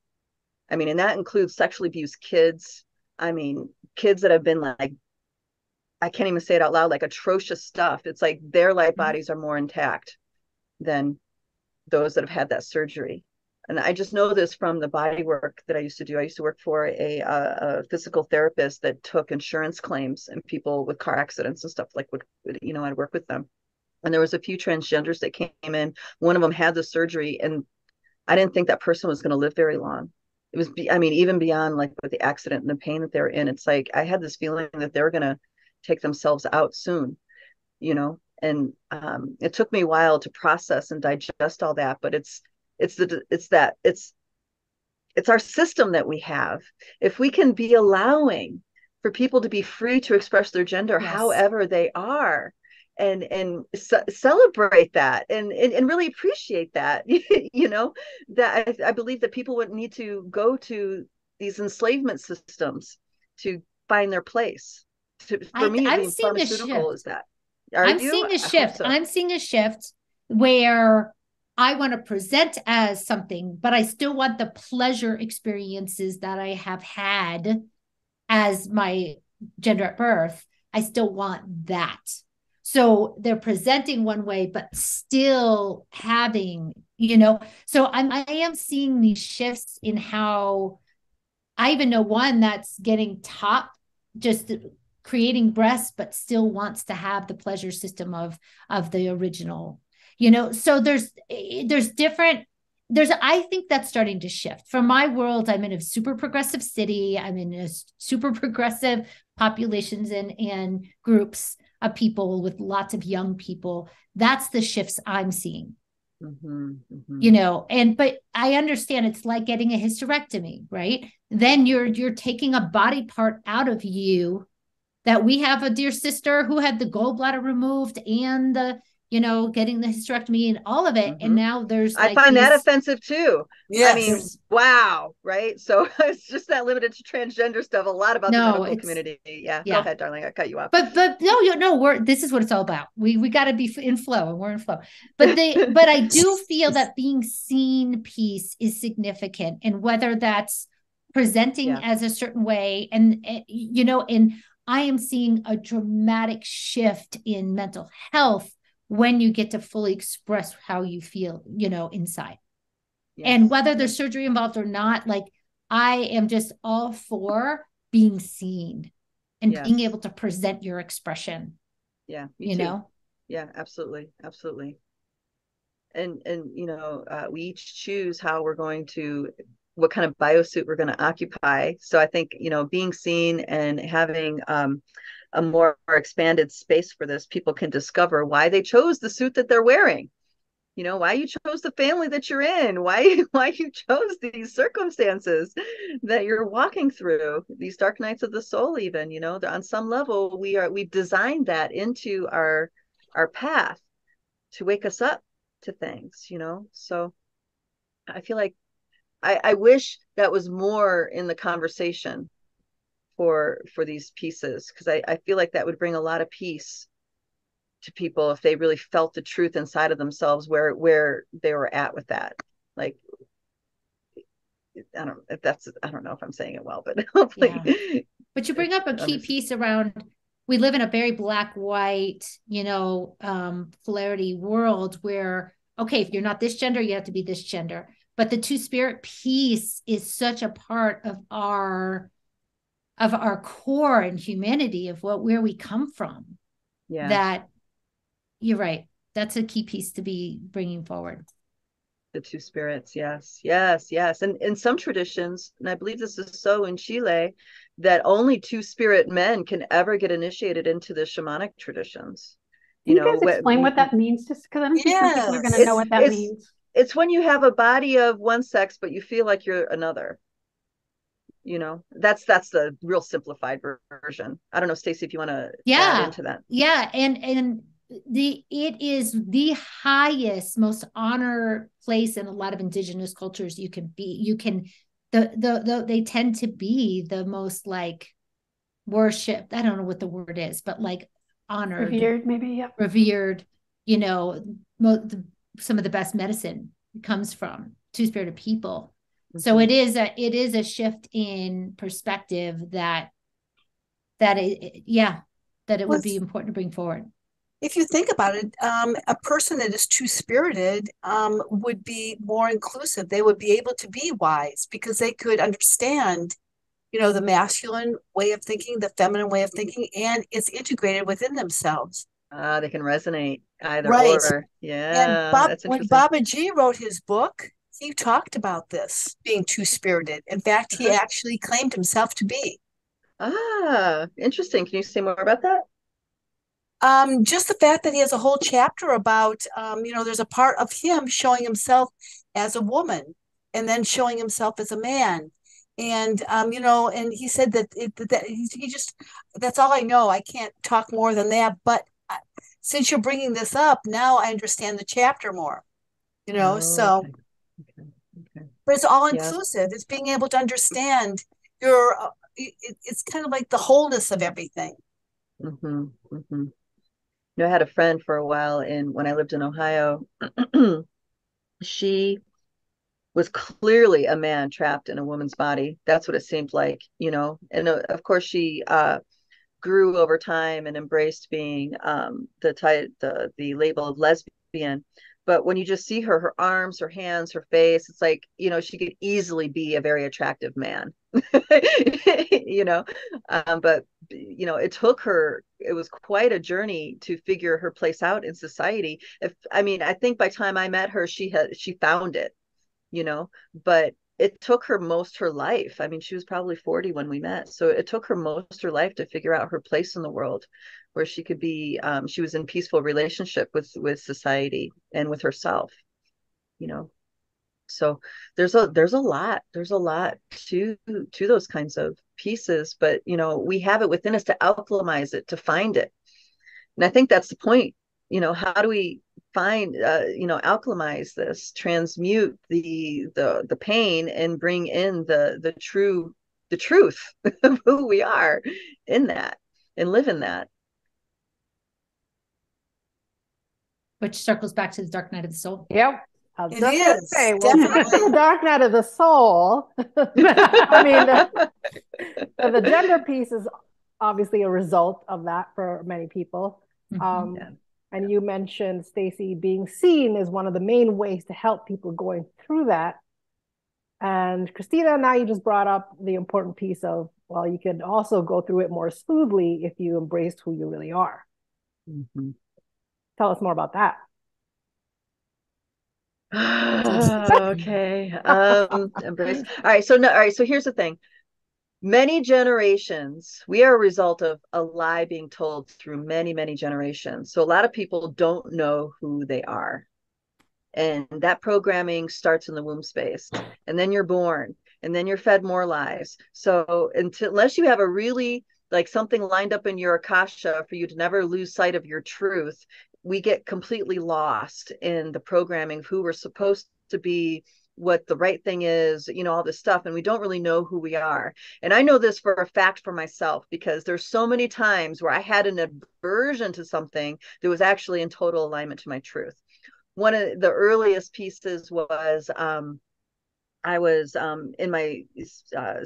I mean, and that includes sexually abused kids. I mean, kids that have been like, I can't even say it out loud, like atrocious stuff. It's like their light bodies are more intact than those that have had that surgery. And I just know this from the body work that I used to do. I used to work for a physical therapist that took insurance claims and people with car accidents and stuff, like I'd work with them. And there was a few transgenders that came in. One of them had the surgery, and I didn't think that person was going to live very long. It was, even beyond like with the accident and the pain that they were in, it's like I had this feeling that they were going to take themselves out soon, and it took me a while to process and digest all that. But it's our system that we have. If we can be allowing for people to be free to express their gender however they are, and celebrate that and really appreciate that, that I believe that people wouldn't need to go to these enslavement systems to find their place. For me, being pharmaceutical is that. I'm seeing a shift where I want to present as something, but I still want the pleasure experiences that I have had as my gender at birth. I still want that. So they're presenting one way, but still having, so I am seeing these shifts in how I even know one that's getting top, just creating breasts, but still wants to have the pleasure system of the original, so I think that's starting to shift. From my world, I'm in a super progressive city. I'm in a super progressive populations and groups of people with lots of young people. That's the shifts I'm seeing. But I understand it's like getting a hysterectomy, right? Then you're taking a body part out of you. That we have a dear sister who had the gallbladder removed and the, getting the hysterectomy and all of it. And now I find that offensive too. Yes. I mean, wow. Right. So it's just not limited to transgender stuff. A lot about the medical community. Yeah. Go ahead, darling. I cut you off. But no, this is what it's all about. We got to be in flow, and we're in flow. But I do feel that being seen piece is significant, and whether that's presenting as a certain way and I am seeing a dramatic shift in mental health when you get to fully express how you feel, inside. Yes. And whether there's surgery involved or not, like, I am just all for being seen and Yes. being able to present your expression. Yeah. Me too. Yeah, absolutely. Absolutely. And we each choose how we're going to, what kind of biosuit we're going to occupy. So I think, being seen and having a more expanded space for this, people can discover why they chose the suit that they're wearing. Why you chose the family that you're in, why you chose these circumstances that you're walking through, these dark nights of the soul. Even, on some level, we've designed that into our path to wake us up to things, so I feel like I wish that was more in the conversation for these pieces, because I feel like that would bring a lot of peace to people if they really felt the truth inside of themselves where they were at with that. Like, I don't know if I'm saying it well, but hopefully. Yeah. But you bring up a key piece around, we live in a very black, white, polarity world where, okay, if you're not this gender, you have to be this gender. But the two-spirit piece is such a part of our core and humanity, of where we come from. Yeah. That you're right. That's a key piece to be bringing forward. The two spirits. Yes, yes, yes. And in some traditions, and I believe this is so in Chile, that only two-spirit men can ever get initiated into the shamanic traditions. Can you guys explain what that means? Just because I don't think some people are going to know what that means. It's when you have a body of one sex, but you feel like you're another. That's the real simplified version. I don't know, Stacy, if you want to add into that. Yeah, and it is the highest, most honor place in a lot of indigenous cultures you can be. They tend to be the most like worshipped. I don't know what the word is, but like honored, revered, maybe. Yeah, revered. Some of the best medicine comes from two-spirited people. Mm-hmm. So it is a shift in perspective that it would be important to bring forward. If you think about it, a person that is two-spirited would be more inclusive. They would be able to be wise because they could understand, the masculine way of thinking, the feminine way of thinking, and it's integrated within themselves. They can resonate either right. Or. Yeah, that's interesting. When Baba G wrote his book, he talked about this, being two-spirited. In fact, he actually claimed himself to be. Interesting. Can you say more about that? Just the fact that he has a whole chapter about, there's a part of him showing himself as a woman and then showing himself as a man. And, and he said that he just, that's all I know. I can't talk more than that. But since you're bringing this up, now I understand the chapter more, so. Okay. But it's all inclusive. It's being able to understand it's kind of like the wholeness of everything. Mm-hmm. Mm-hmm. I had a friend for a while when I lived in Ohio. She was clearly a man trapped in a woman's body. That's what it seemed like, and of course she grew over time and embraced being the label of lesbian. But when you just see her arms, her hands, her face, it's like, she could easily be a very attractive man, but, it took her, it was quite a journey to figure her place out in society. I think by the time I met her, she found it, but it took her most her life. She was probably 40 when we met. So it took her most her life to figure out her place in the world, where she could be, she was in peaceful relationship with society and with herself, So there's a lot to those kinds of pieces, but, we have it within us to alchemize it, to find it. And I think that's the point, how do we find, alchemize this, transmute the pain and bring in the truth of who we are in that and live in that. Which circles back to the dark night of the soul. Yep. It is. Say, well, the dark night of the soul. The gender piece is obviously a result of that for many people. And you mentioned, Stacy, being seen is one of the main ways to help people going through that. And Christina, now you just brought up the important piece of, well, you can also go through it more smoothly if you embraced who you really are. Mm-hmm. Tell us more about that. Okay. Embrace. All right. So here's the thing. Many generations, we are a result of a lie being told through many, many generations. So a lot of people don't know who they are. And that programming starts in the womb space, and then you're born, and then you're fed more lies. So unless you have a really like something lined up in your akasha for you to never lose sight of your truth, we get completely lost in the programming of who we're supposed to be, what the right thing is, all this stuff, and we don't really know who we are. And I know this for a fact for myself, because there's so many times where I had an aversion to something that was actually in total alignment to my truth. One of the earliest pieces was I was in my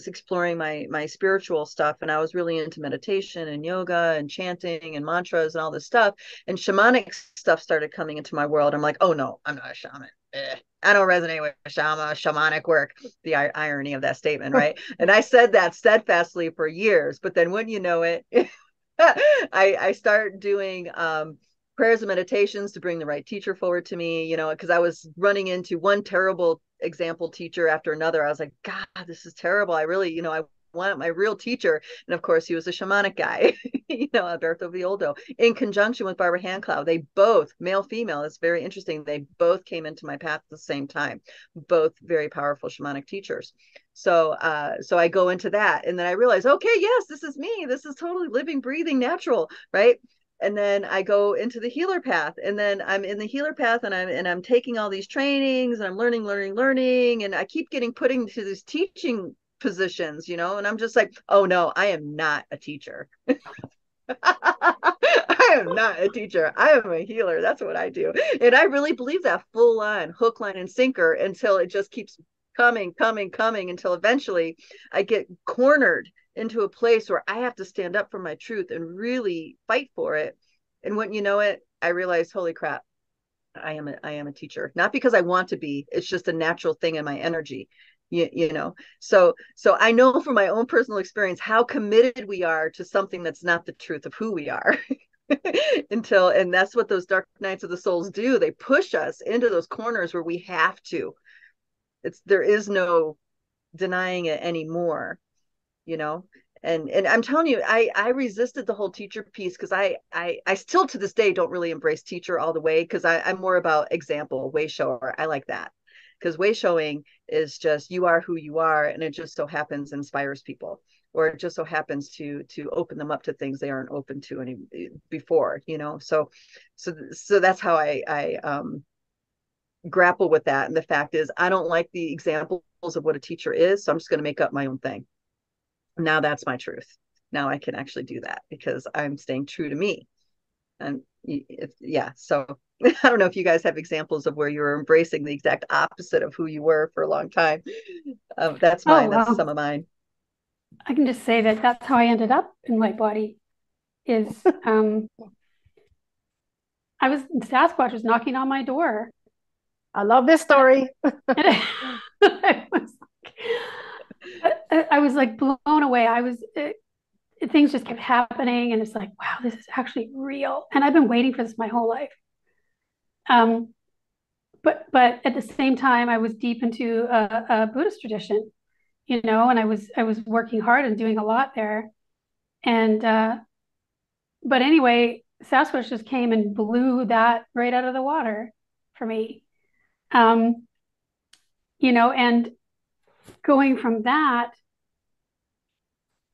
exploring my spiritual stuff, and I was really into meditation and yoga and chanting and mantras and all this stuff, and shamanic stuff started coming into my world. I'm like, oh no, I'm not a shaman. I don't resonate with shamanic work. The irony of that statement, right? And I said that steadfastly for years, but then wouldn't you know it, I start doing prayers and meditations to bring the right teacher forward to me, because I was running into one terrible example teacher after another. I was like, God, this is terrible. I really, I want my real teacher. And of course, he was a shamanic guy, Alberto Violdo, in conjunction with Barbara Handclough. They both, male, female, it's very interesting. They both came into my path at the same time, both very powerful shamanic teachers. So I go into that, and then I realize, okay, yes, this is me. This is totally living, breathing, natural, right? And then I go into the healer path, and then I'm in the healer path, and I'm taking all these trainings, and I'm learning, and I keep getting put into these teaching positions, and I'm just like, oh no, I am not a teacher. I am not a teacher. I am a healer. That's what I do. And I really believe that full on, hook, line, and sinker, until it just keeps coming until eventually I get cornered into a place where I have to stand up for my truth and really fight for it. And when you know it, I realize, holy crap, I am a teacher. Not because I want to be, it's just a natural thing in my energy. So I know from my own personal experience how committed we are to something that's not the truth of who we are. And that's what those dark nights of the souls do. They push us into those corners where we have to. There is no denying it anymore, and I'm telling you, I resisted the whole teacher piece, because I still to this day don't really embrace teacher all the way, because I'm more about example, way shower. I like that, because way showing is just, you are who you are, and it just so happens inspires people, or it just so happens to open them up to things they aren't open to any before, so that's how I grapple with that. And the fact is, I don't like the examples of what a teacher is, so I'm just going to make up my own thing. Now that's my truth. Now I can actually do that because I'm staying true to me. And so I don't know if you guys have examples of where you're embracing the exact opposite of who you were for a long time. That's mine. That's some of mine. I can just say that that's how I ended up in Lightbody. Sasquatch was knocking on my door. I love this story. I was like blown away. Things just kept happening, and it's like, wow, this is actually real. And I've been waiting for this my whole life. But at the same time, I was deep into a Buddhist tradition, and I was working hard and doing a lot there. And but anyway, Sasquatch just came and blew that right out of the water for me. And going from that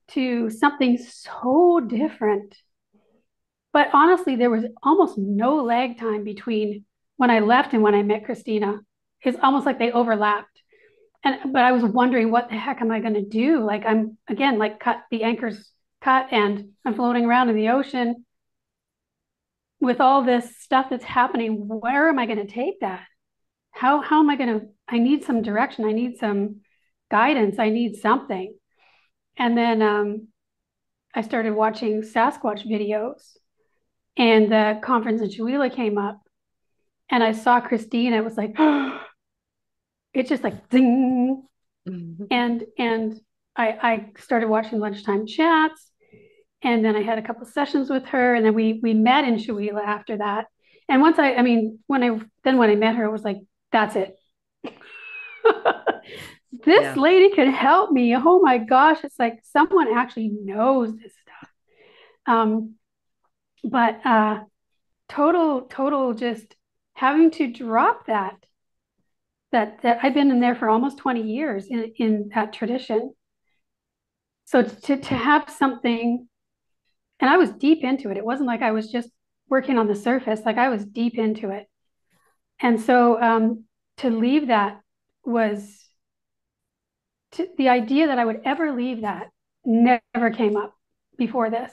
to something so different. But honestly, there was almost no lag time between when I left and when I met Christina. It's almost like they overlapped. But I was wondering, what the heck am I going to do? Like, I'm again, like, the anchor's cut, and I'm floating around in the ocean with all this stuff that's happening. Where am I going to take that? How am I going to, I need some direction. I need some guidance. I need something. And then I started watching Sasquatch videos, and the conference in Shuila came up, and I saw Christina. It was like, it's just like ding. And I started watching lunchtime chats, and then I had a couple sessions with her, and then we met in Shuila after that. And once when I met her, it was like, that's it. This lady can help me. Oh my gosh, it's like someone actually knows this stuff. But total just having to drop that I've been in there for almost 20 years in that tradition. So to have something, and I was deep into it. It wasn't like I was just working on the surface, like I was deep into it. And so to leave that was the idea that I would ever leave that never came up before this.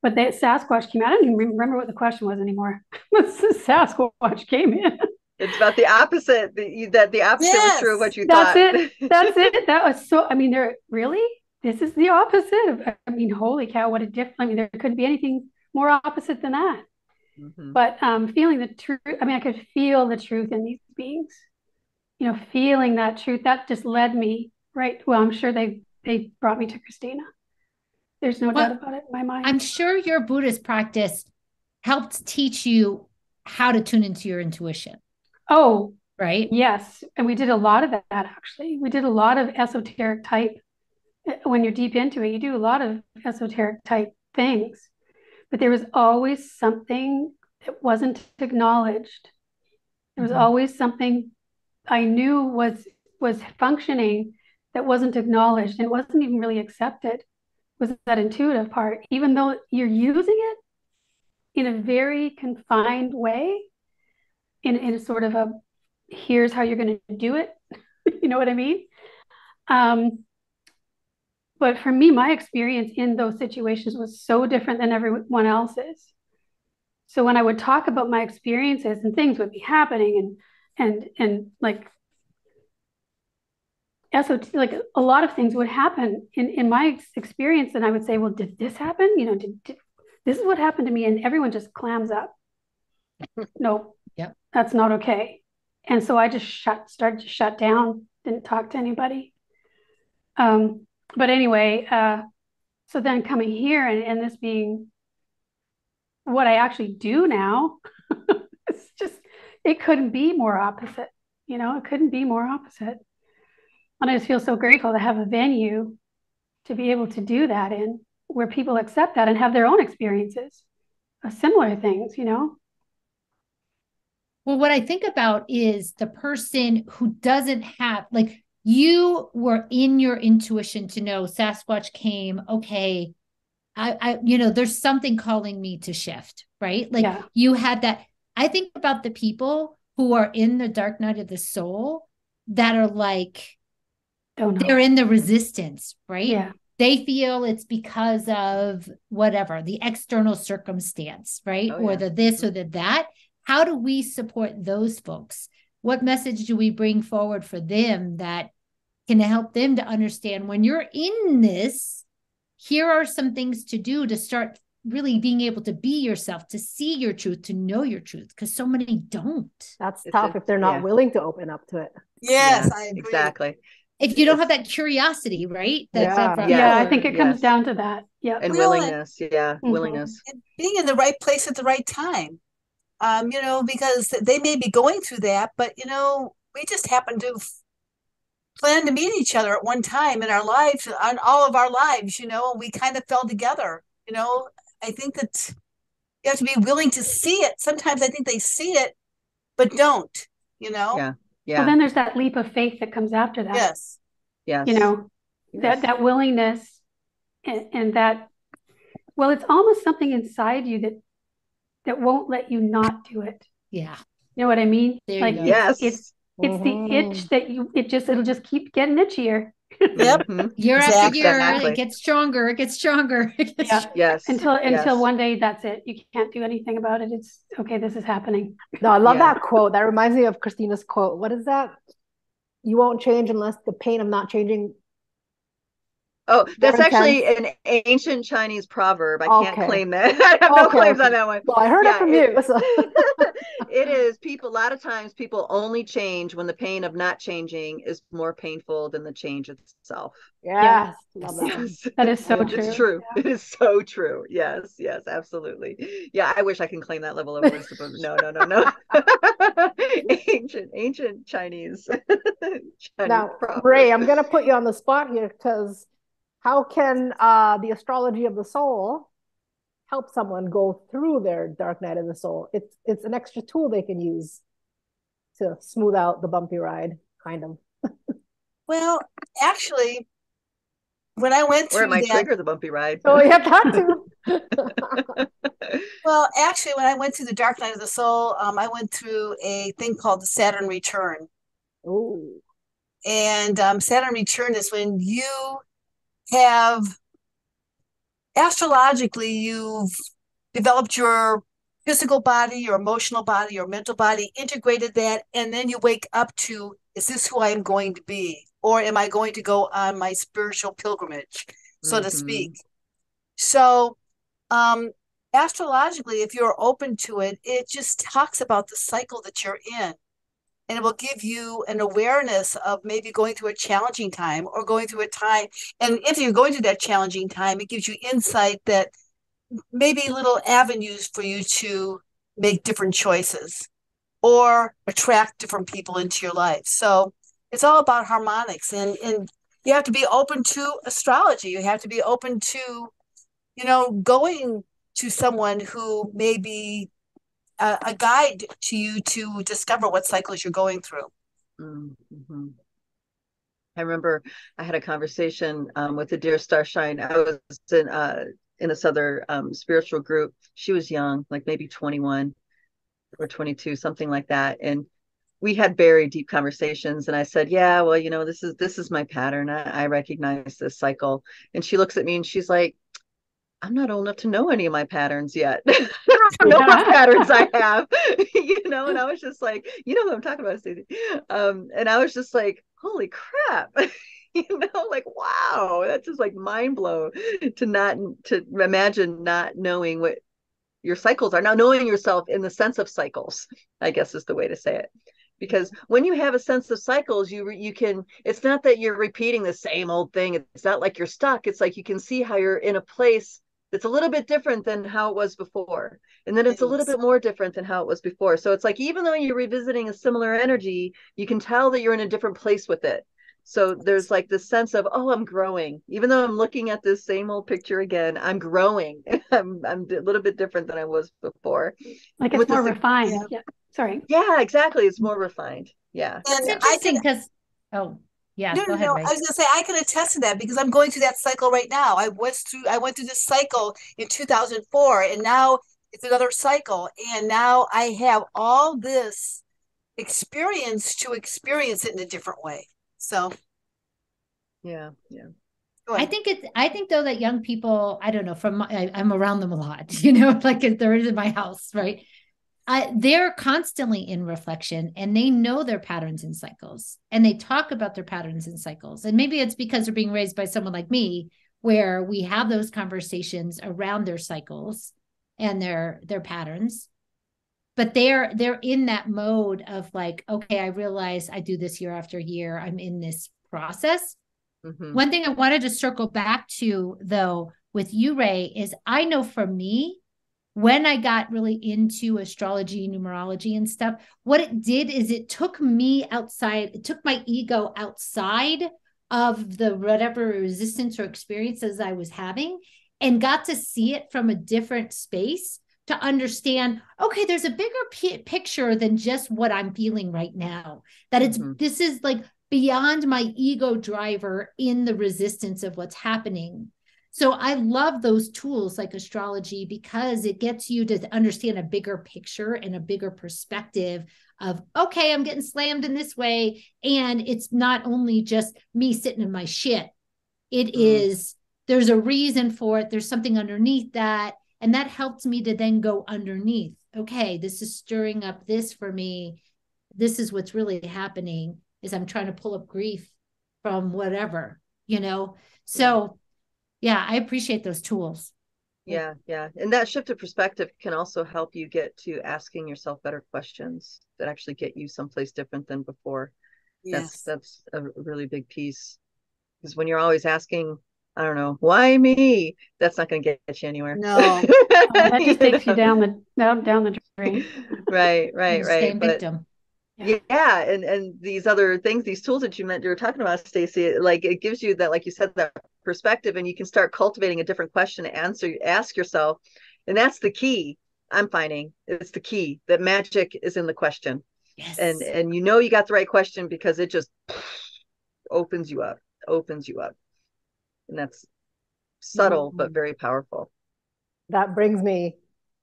But the Sasquatch came out. I don't even remember what the question was anymore. Sasquatch came in. It's about the opposite. The opposite was true of what you thought. That's it. That was so. I mean, this is the opposite of. I mean, holy cow! What a difference. I mean, there couldn't be anything more opposite than that. But feeling the truth. I mean, I could feel the truth in these beings. Feeling that truth, that just led me right. Well, I'm sure they brought me to Christina. There's no doubt about it in my mind. I'm sure your Buddhist practice helped teach you how to tune into your intuition. Oh, right. Yes. And we did a lot of that, actually. We did a lot of esoteric type. When you're deep into it, you do a lot of esoteric type things. But there was always something that wasn't acknowledged. There was always something I knew was functioning that wasn't acknowledged, and it wasn't even really accepted. Was that intuitive part, even though you're using it in a very confined way, in a sort of a, here's how you're going to do it. You know what I mean? But for me, my experience in those situations was so different than everyone else's. So when I would talk about my experiences and things would be happening and like like a lot of things would happen in my experience, and I would say, well, did this happen? This is what happened to me, and everyone just clams up. No, that's not okay. And so I just started to shut down, didn't talk to anybody. But anyway, so then coming here and this being what I actually do now, it's just, it couldn't be more opposite. It couldn't be more opposite. And I just feel so grateful to have a venue to be able to do that in, where people accept that and have their own experiences of similar things, Well, what I think about is the person who doesn't have, like, you were in your intuition to know Sasquatch came, okay, I there's something calling me to shift, right? Like you had that. I think about the people who are in the dark night of the soul that are like, they're in the resistance, right? Yeah. They feel it's because of whatever, the external circumstance, right? Or the this or the that. How do we support those folks? What message do we bring forward for them that can help them to understand, when you're in this, here are some things to do to start really being able to be yourself, to see your truth, to know your truth, because so many don't. That's tough if they're not willing to open up to it. Yes, I agree. Exactly. If you don't have that curiosity, right? I think it comes down to that. Yeah. And willingness. Willingness. And being in the right place at the right time. Because they may be going through that, but, we just happen to plan to meet each other at one time in our lives, on all of our lives, and we kind of fell together. I think that you have to be willing to see it. Sometimes I think they see it, but don't, Yeah. Well, then there's that leap of faith that comes after that. Yes. That willingness and that, well, it's almost something inside you that won't let you not do it. Yeah. You know what I mean? Like, yes. It's the itch that it'll just keep getting itchier. Yep. Year after year, it gets stronger. It gets stronger. Yes. Until one day, that's it. You can't do anything about it. It's okay. This is happening. No, I love that quote. That reminds me of Christina's quote. What is that? You won't change unless the pain of not changing Oh, that's More actually intense? an ancient Chinese proverb. I can't Okay. claim that. I have no Okay, claims okay. on that one. Well, I heard it Yeah, from you. So. it is people. A lot of times people only change when the pain of not changing is more painful than the change itself. Yes, love that one. Yes, That is so it's true. true. It is so true. Yes, yes, absolutely. Yeah, I wish I can claim that level of wisdom, but no. Ancient Chinese. Chinese Now, proverb. Rae, I'm going to put you on the spot here because how can the astrology of the soul help someone go through their dark night of the soul? It's an extra tool they can use to smooth out the bumpy ride, kind of. Well, actually, when I went Or it through might that, trigger the bumpy ride. Oh, you have that too. well, actually, when I went through the Dark Night of the Soul, I went through a thing called the Saturn Return. Oh, And Saturn Return is when you have, astrologically, you've developed your physical body, your emotional body, your mental body, integrated that, and then you wake up to, is this who I am going to be? Or am I going to go on my spiritual pilgrimage, so to speak? So, astrologically, if you're open to it, it just talks about the cycle that you're in. And it will give you an awareness of maybe going through a challenging time or going through a time. And if you're going through that challenging time, it gives you insight that maybe little avenues for you to make different choices or attract different people into your life. So it's all about harmonics, and you have to be open to astrology. You have to be open to, going to someone who may be a guide to you to discover what cycles you're going through. Mm-hmm. I remember I had a conversation with the Dear Starshine. I was in this other spiritual group. She was young, like maybe 21 or 22, something like that. And we had very deep conversations. And I said, yeah, well, this is my pattern. I recognize this cycle. And she looks at me and she's like, I'm not old enough to know any of my patterns yet. I don't know what patterns I have, and I was just like, who I'm talking about, Stacy. And I was just like, holy crap. Like, wow, that's just like mind blow to imagine not knowing what your cycles are, now knowing yourself in the sense of cycles, I guess is the way to say it. Because when you have a sense of cycles, you can, it's not that you're repeating the same old thing. It's not like you're stuck. It's like you can see how you're in a place that's a little bit different than how it was before. And then it's a little bit more different than how it was before. So it's like, even though you're revisiting a similar energy, you can tell that you're in a different place with it. So there's like this sense of, oh, I'm growing. Even though I'm looking at this same old picture again, I'm growing. I'm a little bit different than I was before. Like it's more refined. Yeah. Sorry. Yeah, exactly. It's more refined. Yeah. It's interesting because, go ahead, Ray. I was going to say, I can attest to that because I'm going through that cycle right now. I went through this cycle in 2004, and now it's another cycle. And now I have all this experience to experience it in a different way. So, yeah. I think though that young people, I don't know, I'm around them a lot, like they're in my house, right? They're constantly in reflection and they know their patterns and cycles and they talk about their patterns and cycles. And maybe it's because they're being raised by someone like me, where we have those conversations around their cycles and their patterns. But they're in that mode of like, okay, I realize I do this year after year. I'm in this process. Mm-hmm. One thing I wanted to circle back to, though, with you, Rae, is I know for me, when I got really into astrology, numerology and stuff, what it did is it took me outside, it took my ego outside of the whatever resistance or experiences I was having and got to see it from a different space to understand, okay, there's a bigger picture than just what I'm feeling right now. That this is like beyond my ego driver in the resistance of what's happening. So I love those tools like astrology because it gets you to understand a bigger picture and a bigger perspective of, okay, I'm getting slammed in this way. And it's not only just me sitting in my shit. It is, there's a reason for it. There's something underneath that. And that helped me to then go underneath. Okay, this is stirring up this for me. This is what's really happening is I'm trying to pull up grief from whatever. you know? So yeah, I appreciate those tools. Yeah. And that shift of perspective can also help you get to asking yourself better questions that actually get you someplace different than before. Yes. That's a really big piece. Because when you're always asking, I don't know, why me? That's not going to get you anywhere. No. That just takes you down the drain. Right. Staying But victim. yeah, and these other things, these tools that you were talking about, Stacy, like it gives you that, like you said, that perspective, and you can start cultivating a different question to ask yourself. And that's the key. I'm finding it's the key that magic is in the question. Yes. And you know you got the right question because it just opens you up. And that's subtle but very powerful. That brings me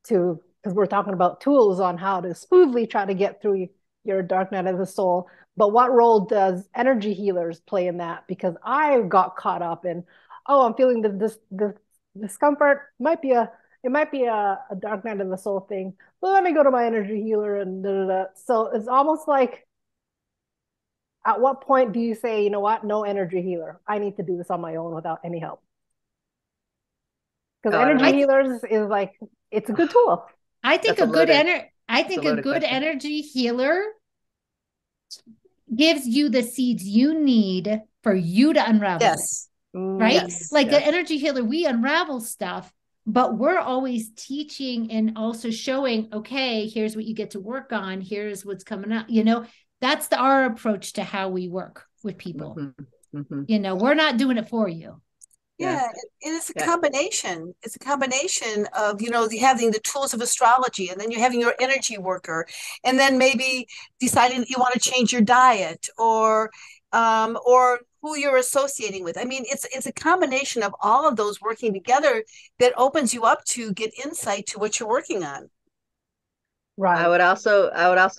to, because we're talking about tools on how to smoothly try to get through your dark night of the soul. But what role does energy healers play in that? Because I got caught up in, oh, I'm feeling this discomfort. It might be a dark night of the soul thing. Well, let me go to my energy healer and da, da, da. So it's almost like, at what point do you say, you know what, no energy healer? I need to do this on my own without any help. Because energy healers is like, it's a good tool. I think a good energy healer gives you the seeds you need for you to unravel it. Right? Yes. Like an energy healer, we unravel stuff, but we're always teaching and also showing, okay, here's what you get to work on. Here's what's coming up. You know, that's our approach to how we work with people. You know, we're not doing it for you. Yeah, and it's a combination. It's a combination of, you know, having the tools of astrology, and then you're having your energy worker, and then maybe deciding that you want to change your diet or who you're associating with. I mean, it's a combination of all of those working together that opens you up to get insight to what you're working on. Right. I would also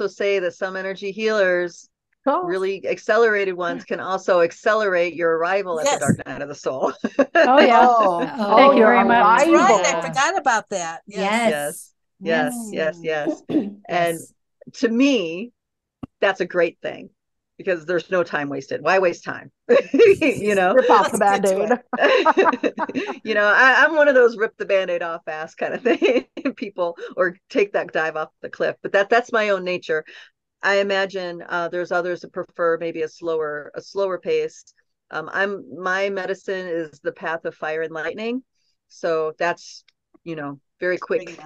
say that some energy healers, really accelerated ones, can also accelerate your arrival at the dark night of the soul. Oh yeah. Thank you very much. That's right. I forgot about that. Yes. And to me, that's a great thing, because there's no time wasted. Why waste time? You know, rip off the Band-Aid. You know, I'm one of those rip the Band-Aid off fast kind of thing people, or take that dive off the cliff. But that's my own nature. I imagine there's others that prefer maybe a slower pace. My medicine is the path of fire and lightning. So that's, you know, very quick.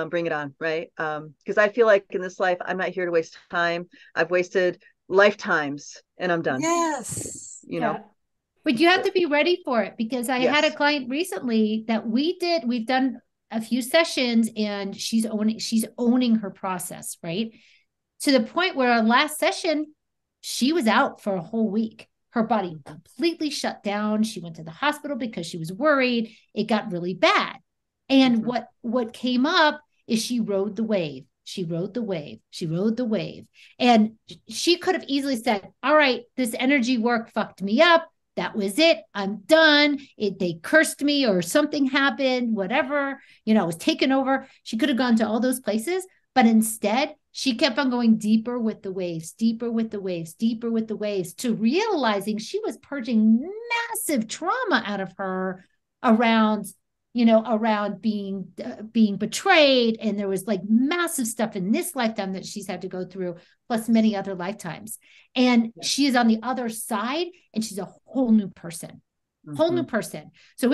Bring it on, right? Because I feel like in this life, I'm not here to waste time. I've wasted lifetimes and I'm done. Yes. You know. But you have to be ready for it, because I had a client recently that we've done a few sessions, and she's owning her process, right? To the point where our last session, she was out for a whole week. Her body completely shut down. She went to the hospital because she was worried. It got really bad. And what came up is she rode the wave. She rode the wave. And she could have easily said, all right, this energy work fucked me up. That was it. I'm done. They cursed me or something happened, whatever, you know, it was taken over. She could have gone to all those places, but instead she kept on going deeper with the waves, to realizing she was purging massive trauma out of her around being betrayed. And there was like massive stuff in this lifetime that she's had to go through, plus many other lifetimes. And she is on the other side, and she's a whole new person. So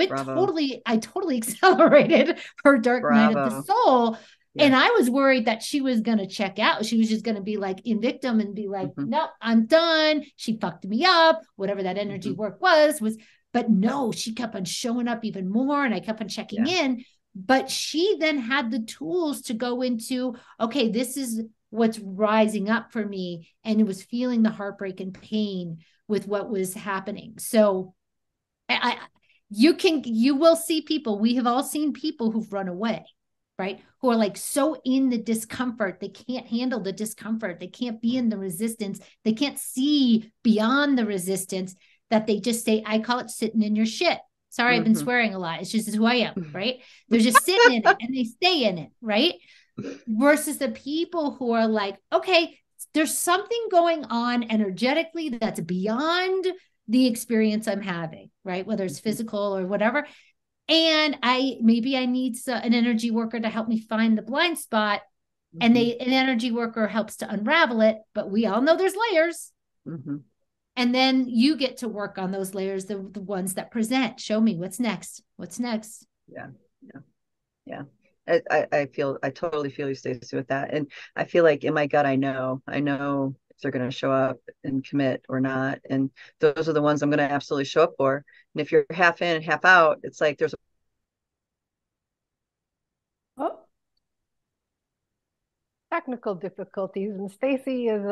I totally accelerated her dark night of the soul. Yeah. And I was worried that she was going to check out. She was just going to be like in victim and be like, nope, I'm done. She fucked me up. Whatever that energy work was, but no, she kept on showing up even more. And I kept on checking in. But she then had the tools to go into, okay, this is what's rising up for me. And it was feeling the heartbreak and pain with what was happening. So you will see people. We have all seen people who've run away, right? Who are like so in the discomfort. They can't handle the discomfort. They can't be in the resistance. They can't see beyond the resistance, that they just say, I call it sitting in your shit. Sorry, I've been swearing a lot. It's just who I am, right? They're just sitting in it and they stay in it, right? Versus the people who are like, okay, there's something going on energetically that's beyond the experience I'm having, right? Whether it's physical or whatever. And maybe I need an energy worker to help me find the blind spot. And an energy worker helps to unravel it, but we all know there's layers. And then you get to work on those layers, the ones that present. Show me what's next. What's next? Yeah. I totally feel you, Stacy, with that. And I feel like in my gut, I know if they're going to show up and commit or not. And those are the ones I'm going to absolutely show up for. And if you're half in and half out, it's like there's technical difficulties, and Stacy is we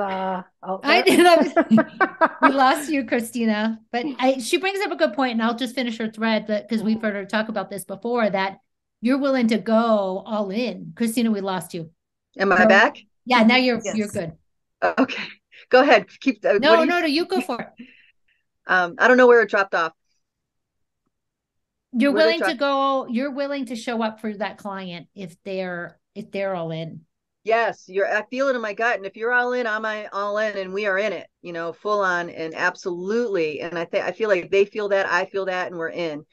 lost you, Christina, but she brings up a good point, and I'll just finish her thread, but because we've heard her talk about this before, that you're willing to go all in. Christina, we lost you. Am I back? Yeah, now you're good. Okay, go ahead. No, you go for it. I don't know where it dropped off. You're willing to go. You're willing to show up for that client if they're all in. Yes, I feel it in my gut, and if you're all in, I'm all in, and we are in it, full on, and absolutely. And I feel like they feel that, I feel that, and we're in.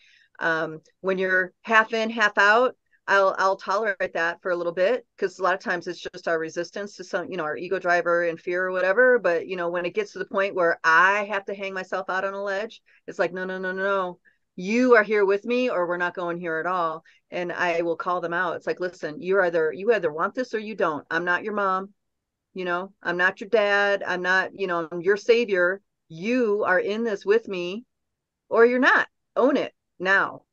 When you're half in, half out, I'll tolerate that for a little bit, because a lot of times it's just our resistance to some, our ego driver and fear or whatever. But when it gets to the point where I have to hang myself out on a ledge, it's like, no. You are here with me, or we're not going here at all. And I will call them out. It's like, listen, you either want this or you don't. I'm not your mom. I'm not your dad. I'm not, I'm your savior. You are in this with me, or you're not. Own it now.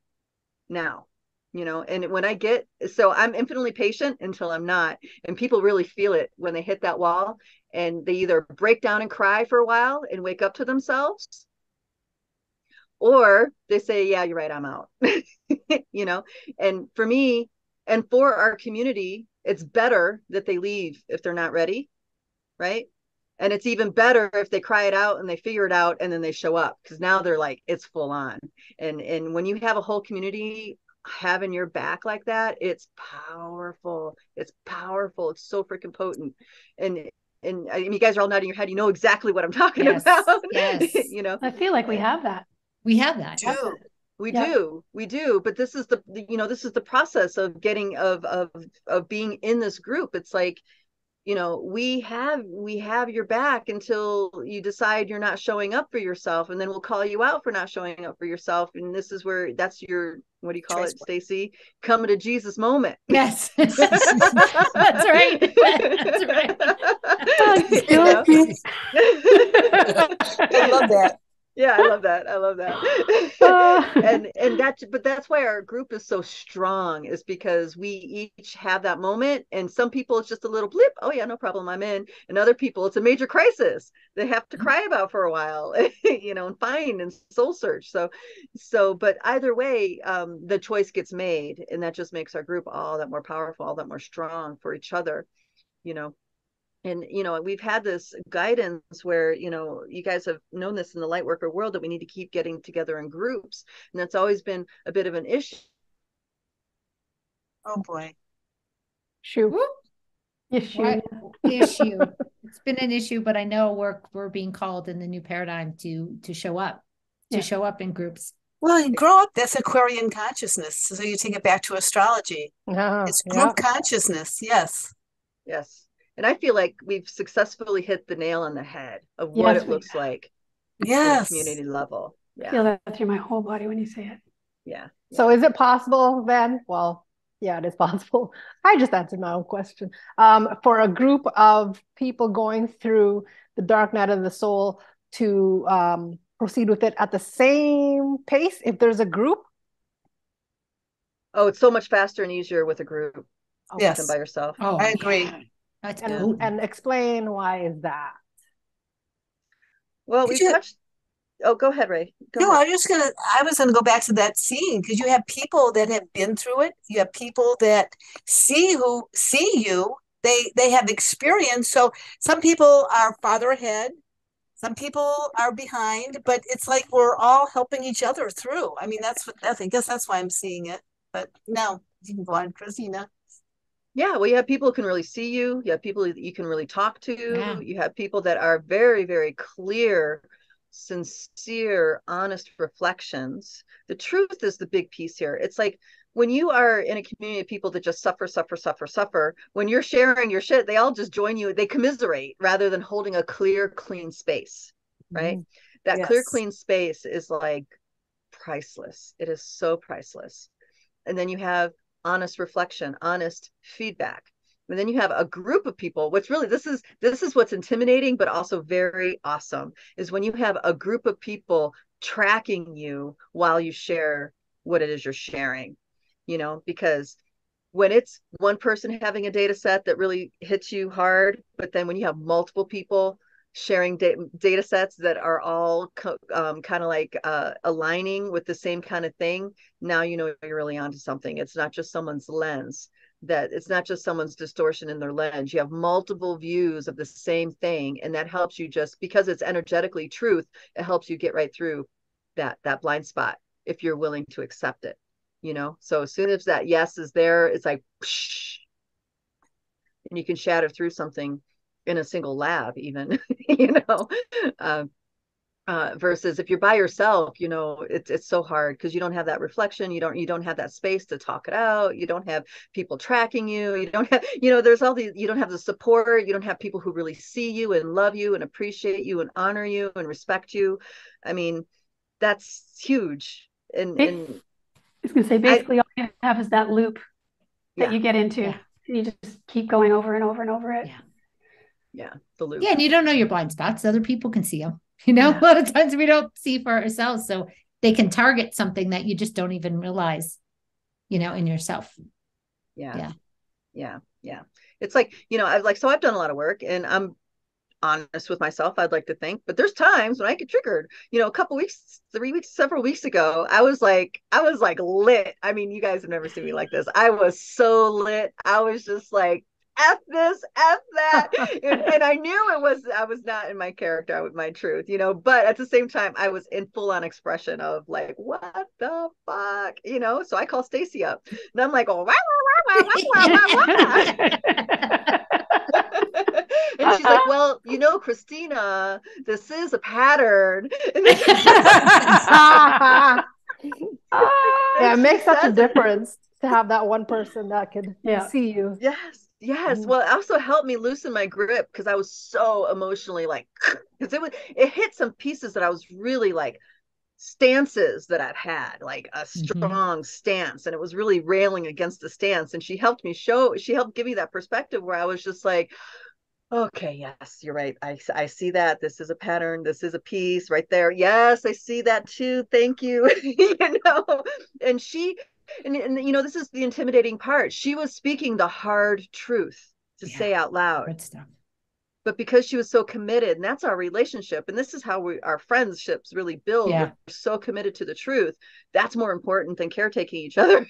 And when I'm infinitely patient until I'm not. And people really feel it when they hit that wall, and they either break down and cry for a while and wake up to themselves, or they say, yeah, you're right, I'm out. And for me and for our community, it's better that they leave if they're not ready, right? And it's even better if they cry it out and they figure it out and then they show up, because now they're like, it's full on. And when you have a whole community having your back like that, it's powerful. It's so freaking potent. And you guys are all nodding your head. You know exactly what I'm talking about. Yes. I feel like we have that. We have that. We do. But this is the process of getting of being in this group. It's like, we have your back until you decide you're not showing up for yourself, and then we'll call you out for not showing up for yourself. And this is where that's your, what do you call it, Stacy? Coming to Jesus moment. Yes. That's right. That's right. I love that. Yeah, I love that. But that's why our group is so strong, is because we each have that moment. And some people it's just a little blip. Oh yeah, no problem, I'm in. And other people it's a major crisis they have to cry about for a while, and find and soul search. So, but either way, the choice gets made, and that just makes our group all that more powerful, all that more strong for each other, And, we've had this guidance where, you guys have known this in the light worker world, that we need to keep getting together in groups. And that's always been a bit of an issue. Oh, boy. Issue. It's been an issue, but I know we're being called in the new paradigm to show up, show up in groups. Well, you grow up, that's Aquarian consciousness. So you take it back to astrology. It's group consciousness. Yes. And I feel like we've successfully hit the nail on the head of what it looks like at the community level. I feel that through my whole body when you say it. Yeah. So is it possible then? Well, yeah, it is possible. I just answered my own question. For a group of people going through the dark night of the soul to proceed with it at the same pace, if there's a group? Oh, it's so much faster and easier with a group than by yourself. Oh, I agree. Yeah. That's and explain why is that? Well, touched. Oh, go ahead, Rae. I was gonna go back to that scene, because you have people that have been through it. You have people that see you. They have experience. So some people are farther ahead, some people are behind, but it's like we're all helping each other through. I mean, I guess that's why I'm seeing it. But no, you can go on, Christina. Yeah, well, you have people who can really see you. You have people that you can really talk to. Yeah. You have people that are very, very clear sincere, honest reflections. The truth is the big piece here. It's like when you are in a community of people that just suffer, when you're sharing your shit, they all just join you. They commiserate rather than holding a clear, clean space, right? Mm-hmm. That clear, clean space is like priceless. It is so priceless. And then you have honest reflection, honest feedback. And then you have a group of people, which really, this is what's intimidating, but also very awesome, is when you have a group of people tracking you while you share what it is you're sharing, you know, because when it's one person having a data set that really hits you hard, but then when you have multiple people sharing data sets that are all kind of like aligning with the same kind of thing, now you know you're really onto something. It's not just someone's lens, that it's not just someone's distortion in their lens. You have multiple views of the same thing, and that helps you, just because it's energetically truth, it helps you get right through that blind spot if you're willing to accept it, you know. So as soon as that yes is there, it's like whoosh, and you can shatter through something in a single lab even, you know, versus if you're by yourself, you know, it's so hard because you don't have that reflection. You don't have that space to talk it out. You don't have people tracking you. You don't have, you know, there's all these, you don't have the support. You don't have people who really see you and love you and appreciate you and honor you and respect you. I mean, that's huge. And I was going to say, basically all you have is that loop that you get into, and you just keep going over and over and over it. Yeah, the loop. Yeah, and you don't know your blind spots. Other people can see them. You know, a lot of times we don't see for ourselves, so they can target something that you just don't even realize, you know, in yourself. Yeah. It's like, you know, I've done a lot of work, and I'm honest with myself, I'd like to think, but there's times when I get triggered. You know, 3 weeks, several weeks ago, I was like lit. I mean, you guys have never seen me like this. I was so lit. I was just like, F this, F that. and I knew I was not in my character, with my truth, you know, but at the same time, I was in full on expression of like, what the fuck, you know? So I call Stacy up, and I'm like, oh, wah, wah, wah, wah, wah, wah. And she's like, well, you know, Christina, this is a pattern. Yeah, it makes such a difference to have that one person that could see you. Yes. Well, it also helped me loosen my grip, because I was so emotionally like, because it hit some pieces that I was really like, stances that I've had, like a strong stance, and it was really railing against the stance. And she helped give me that perspective where I was just like, okay, yes, you're right. I see that. This is a pattern. This is a piece right there. Yes, I see that too. Thank you. You know, and you know, this is the intimidating part. She was speaking the hard truth to say out loud. Good stuff. But because she was so committed, and that's our relationship, and this is how our friendships really build. We're so committed to the truth. That's more important than caretaking each other,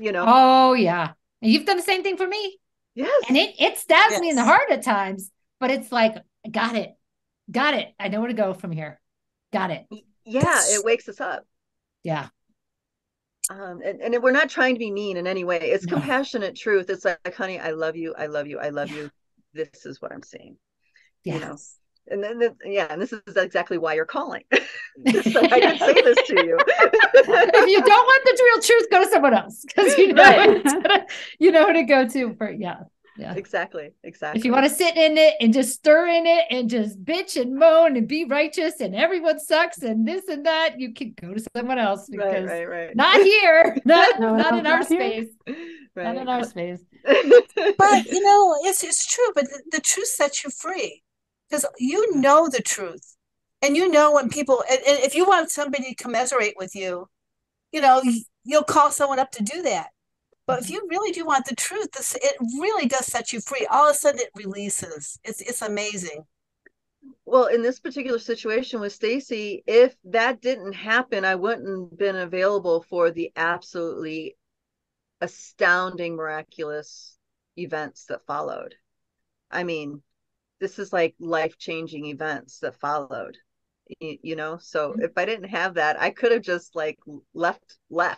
you know? Oh, yeah. And you've done the same thing for me. Yes. And it stabs me in the heart at times, but it's like, got it. I know where to go from here. Got it. Yeah, it wakes us up. Yeah. And we're not trying to be mean in any way. It's compassionate truth. It's like, honey, I love you. I love you. I love you. This is what I'm seeing. You know? And then, and this is exactly why you're calling. So I can say this to you. If you don't want the real truth, go to someone else, because you know who to go to for. Yeah. Exactly. If you want to sit in it and just stir in it and just bitch and moan and be righteous and everyone sucks and this and that, you can go to someone else, because right. not here, not in our space. Not in our space. But you know, it's true. But the truth sets you free, because you know the truth, and you know when people. And if you want somebody to commiserate with you, you know, you'll call someone up to do that. But if you really do want the truth, it really does set you free. All of a sudden, it releases. It's amazing. Well, in this particular situation with Stacy, if that didn't happen, I wouldn't have been available for the absolutely astounding, miraculous events that followed. I mean, this is like life-changing events that followed. You know, so if I didn't have that, I could have just like left like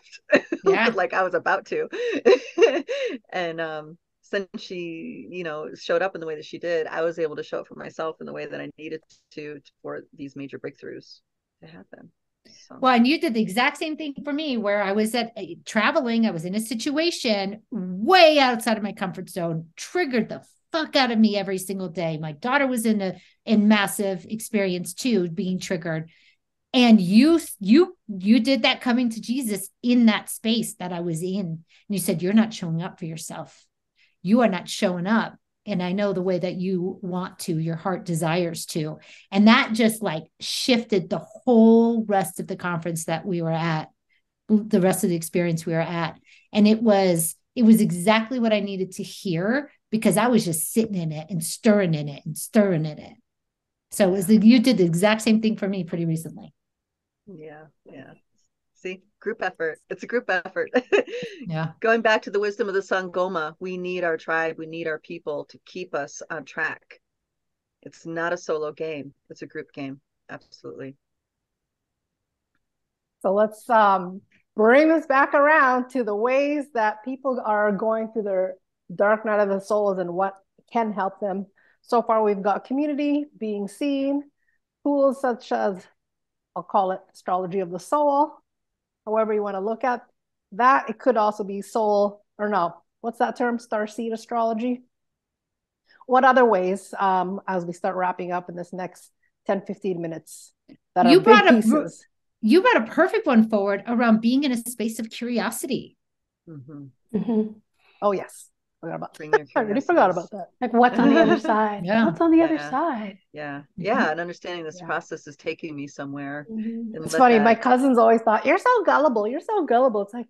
I was about to. And since she, showed up in the way that she did, I was able to show up for myself in the way that I needed to for these major breakthroughs to happen. So. Well, and you did the exact same thing for me, where I was traveling. I was in a situation way outside of my comfort zone, triggered the fuck out of me every single day. My daughter was in massive experience too, being triggered. And you did that coming to Jesus in that space that I was in. And you said, you're not showing up for yourself. You are not showing up. And I know the way that you want to, your heart desires to. And that just like shifted the whole rest of the conference that we were at, the rest of the experience we were at. And it was exactly what I needed to hear, because I was just sitting in it and stirring in it and stirring in it. So you did the exact same thing for me pretty recently. Yeah. See, group effort. It's a group effort. Yeah. Going back to the wisdom of the Sangoma, we need our tribe. We need our people to keep us on track. It's not a solo game. It's a group game. Absolutely. So let's bring this back around to the ways that people are going through their dark night of the souls and what can help them. So far, we've got community, being seen, tools such as, I'll call it astrology of the soul, however you want to look at that. It could also be soul, or no, what's that term? Starseed astrology. What other ways, as we start wrapping up in this next 10, 15 minutes, that are big pieces? You brought a perfect one forward around being in a space of curiosity. Mm-hmm. Mm-hmm. Oh, yes. I already forgot about that. Like, what's on the other side? Yeah. What's on the other side? Yeah. Yeah. And understanding this process is taking me somewhere. Mm-hmm. It's funny. My cousins always thought, you're so gullible. You're so gullible. It's like,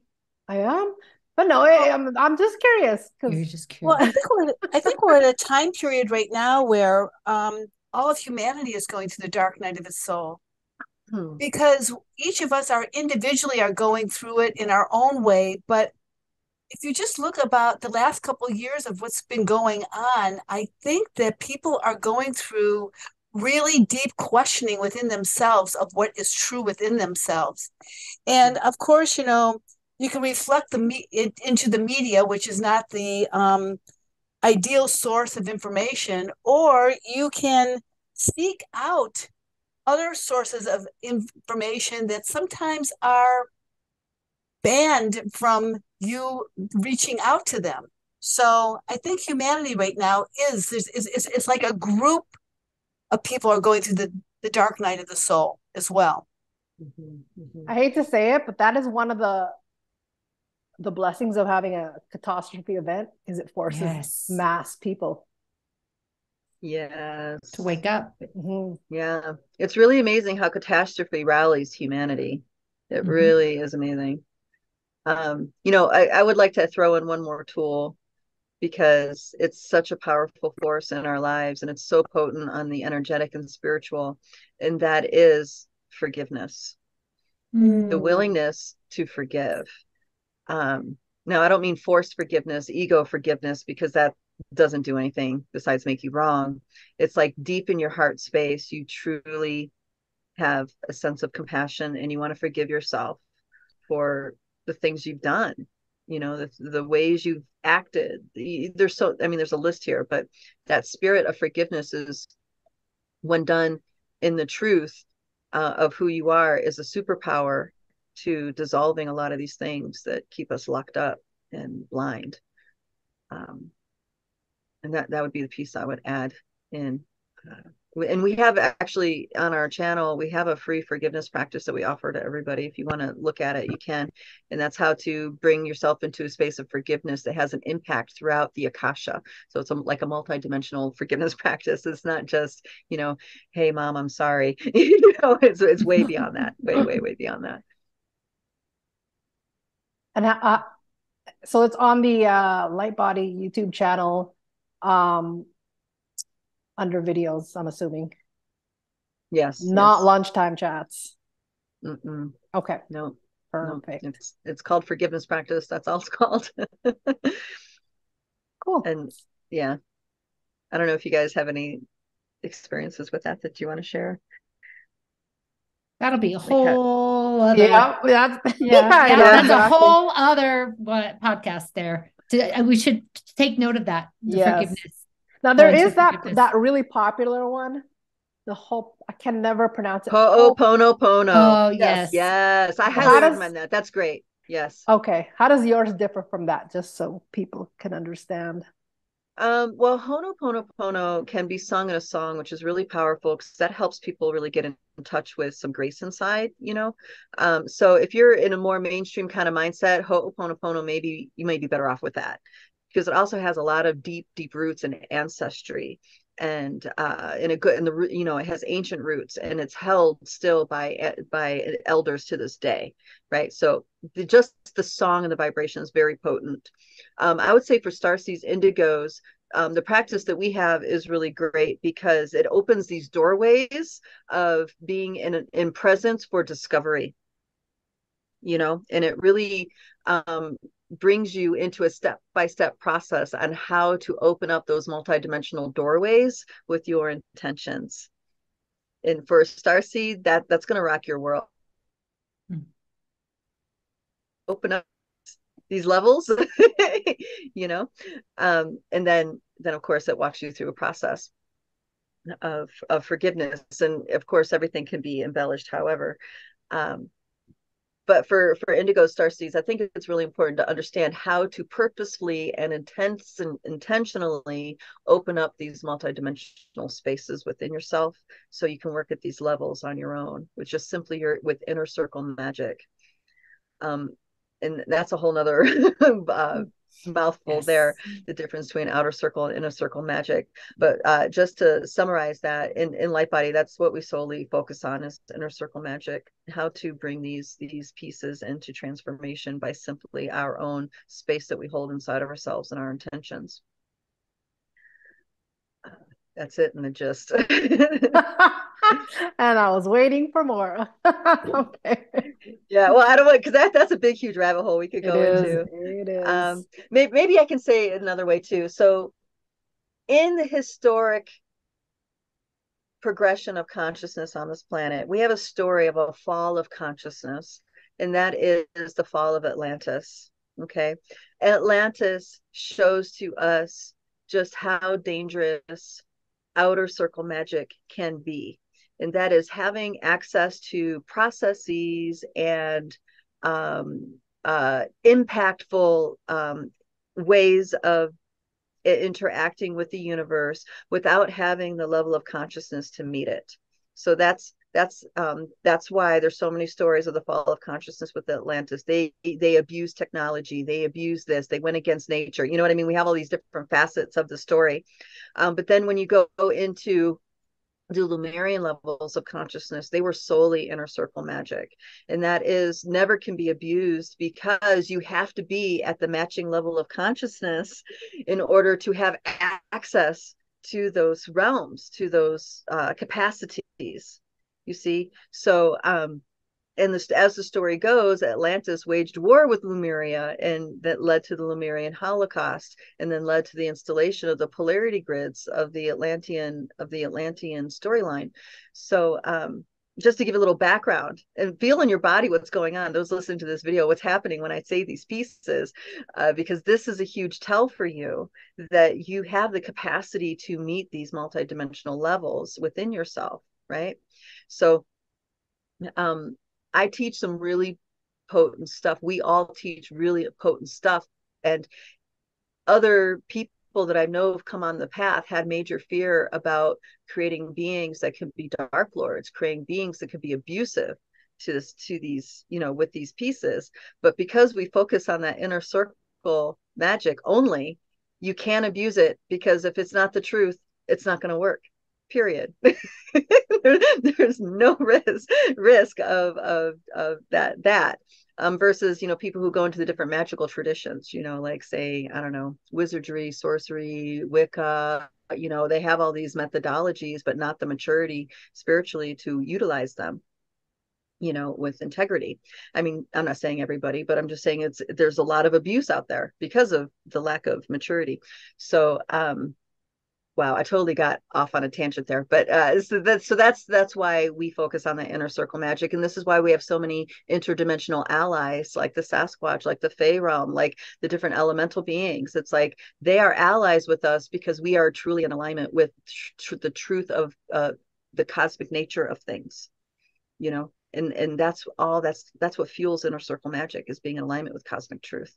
I am. But no, I'm just curious. You're just curious. Well, I think we're at a time period right now where all of humanity is going through the dark night of its soul. Because each of us are going through it in our own way. But if you just look about the last couple of years of what's been going on, I think that people are going through really deep questioning within themselves of what is true within themselves. And of course, you can reflect into the media, which is not the ideal source of information, or you can seek out other sources of information that sometimes are banned from you reaching out to them. So I think humanity right now it's like a group of people are going through the dark night of the soul as well. I hate to say it, but that is one of the blessings of having a catastrophe event, is it forces mass people to wake up. Yeah. It's really amazing how catastrophe rallies humanity. It really is amazing. I would like to throw in one more tool, because it's such a powerful force in our lives, and it's so potent on the energetic and spiritual, and that is forgiveness. The willingness to forgive. Now, I don't mean forced forgiveness, ego forgiveness, because that doesn't do anything besides make you wrong. It's like deep in your heart space, you truly have a sense of compassion, and you want to forgive yourself for the things you've done, the ways you've acted. There's a list here, but that spirit of forgiveness is, when done in the truth of who you are, is a superpower to dissolving a lot of these things that keep us locked up and blind. And that would be the piece I would add in. And we have actually on our channel, we have a free forgiveness practice that we offer to everybody. If you want to look at it, you can. And that's how to bring yourself into a space of forgiveness that has an impact throughout the Akasha. So it's like a multidimensional forgiveness practice. It's not just, hey, Mom, I'm sorry. It's way beyond that, way beyond that. And so it's on the Lightbody YouTube channel. Under videos, I'm assuming. Yes. Not lunchtime chats. Okay. No. Perfect. No. It's called forgiveness practice. That's all it's called. Cool. And yeah, I don't know if you guys have any experiences with that you want to share. That'll be a whole other. That's a whole other podcast there. We should take note of that. The forgiveness. Now there is that really popular one. I can never pronounce it. Ho'oponopono. Oh, yes. Yes. I highly recommend that. That's great. Yes. Okay. How does yours differ from that? Just so people can understand. Well, Ho'oponopono can be sung in a song, which is really powerful because that helps people really get in touch with some grace inside, So if you're in a more mainstream kind of mindset, Ho'oponopono, maybe you may be better off with that because it also has a lot of deep roots and ancestry. And it has ancient roots and it's held still by elders to this day, right? So just the song and the vibration is very potent. I would say for starseeds, indigos, the practice that we have is really great because it opens these doorways of being in presence for discovery, and it really brings you into a step-by-step process on how to open up those multidimensional doorways with your intentions. And for a starseed, that's going to rock your world. Open up these levels, and then of course it walks you through a process of forgiveness, and of course everything can be embellished, however. But for indigo starseeds, I think it's really important to understand how to purposefully and intentionally open up these multidimensional spaces within yourself so you can work at these levels on your own with just simply with inner circle magic. And that's a whole nother mouthful there, the difference between outer circle and inner circle magic. But just to summarize that, in Lightbody, that's what we solely focus on is inner circle magic, how to bring these pieces into transformation by simply our own space that we hold inside of ourselves and our intentions. That's it in the gist. And I was waiting for more. Okay. Yeah, well, I don't want, because that's a big, huge rabbit hole we could go into. It is. Maybe I can say it another way too. So in the historic progression of consciousness on this planet, we have a story of a fall of consciousness, and that is the fall of Atlantis. Okay. Atlantis shows to us just how dangerous outer circle magic can be. And that is having access to processes and impactful ways of interacting with the universe without having the level of consciousness to meet it. So that's why there's so many stories of the fall of consciousness with Atlantis. They abused technology, they abused this, they went against nature. You know what I mean? We have all these different facets of the story. But then when you go into the Lemurian levels of consciousness, they were solely inner circle magic, and that is never can be abused because you have to be at the matching level of consciousness in order to have access to those realms, to those capacities, you see. So as the story goes, Atlantis waged war with Lemuria, and that led to the Lemurian Holocaust, and then led to the installation of the polarity grids of the Atlantean storyline. So just to give a little background and feel in your body what's going on, those listening to this video, what's happening when I say these pieces, because this is a huge tell for you that you have the capacity to meet these multidimensional levels within yourself, right? So I teach some really potent stuff. We all teach really potent stuff. And other people that I know have come on the path had major fear about creating beings that can be dark lords, creating beings that could be abusive to these, with these pieces. But because we focus on that inner circle magic only, you can't abuse it, because if it's not the truth, it's not going to work. Period. There's no risk of that versus people who go into the different magical traditions, like, say, I don't know, wizardry, sorcery, Wicca. They have all these methodologies but not the maturity spiritually to utilize them with integrity. I mean, I'm not saying everybody, but I'm just saying there's a lot of abuse out there because of the lack of maturity. So Wow, I totally got off on a tangent there, but so that's why we focus on the inner circle magic, and this is why we have so many interdimensional allies, like the Sasquatch, like the Fey realm, like the different elemental beings. It's like they are allies with us because we are truly in alignment with the truth of the cosmic nature of things, you know, and that's what fuels inner circle magic, is being in alignment with cosmic truth.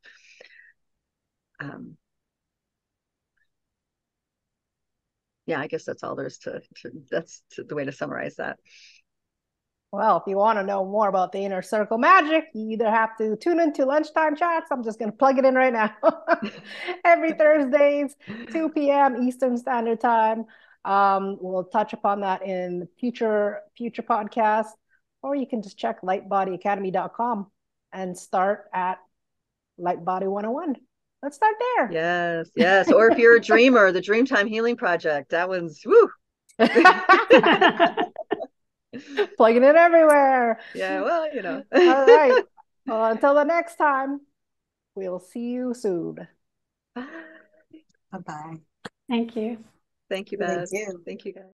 Yeah, I guess that's all there is that's the way to summarize that. Well, if you want to know more about the inner circle magic, you either have to tune into Lunchtime Chats. I'm just going to plug it in right now. Every Thursdays, 2 p.m. Eastern Standard Time. We'll touch upon that in future podcasts, or you can just check lightbodyacademy.com and start at Lightbody 101. Let's start there. Yes. Or if you're a dreamer, the Dreamtime Healing Project, that one's woo. Plugging it everywhere. Yeah, well, you know. All right. Well, until the next time, we'll see you soon. Bye-bye. Thank you. Thank you, Beth. Thank you, guys.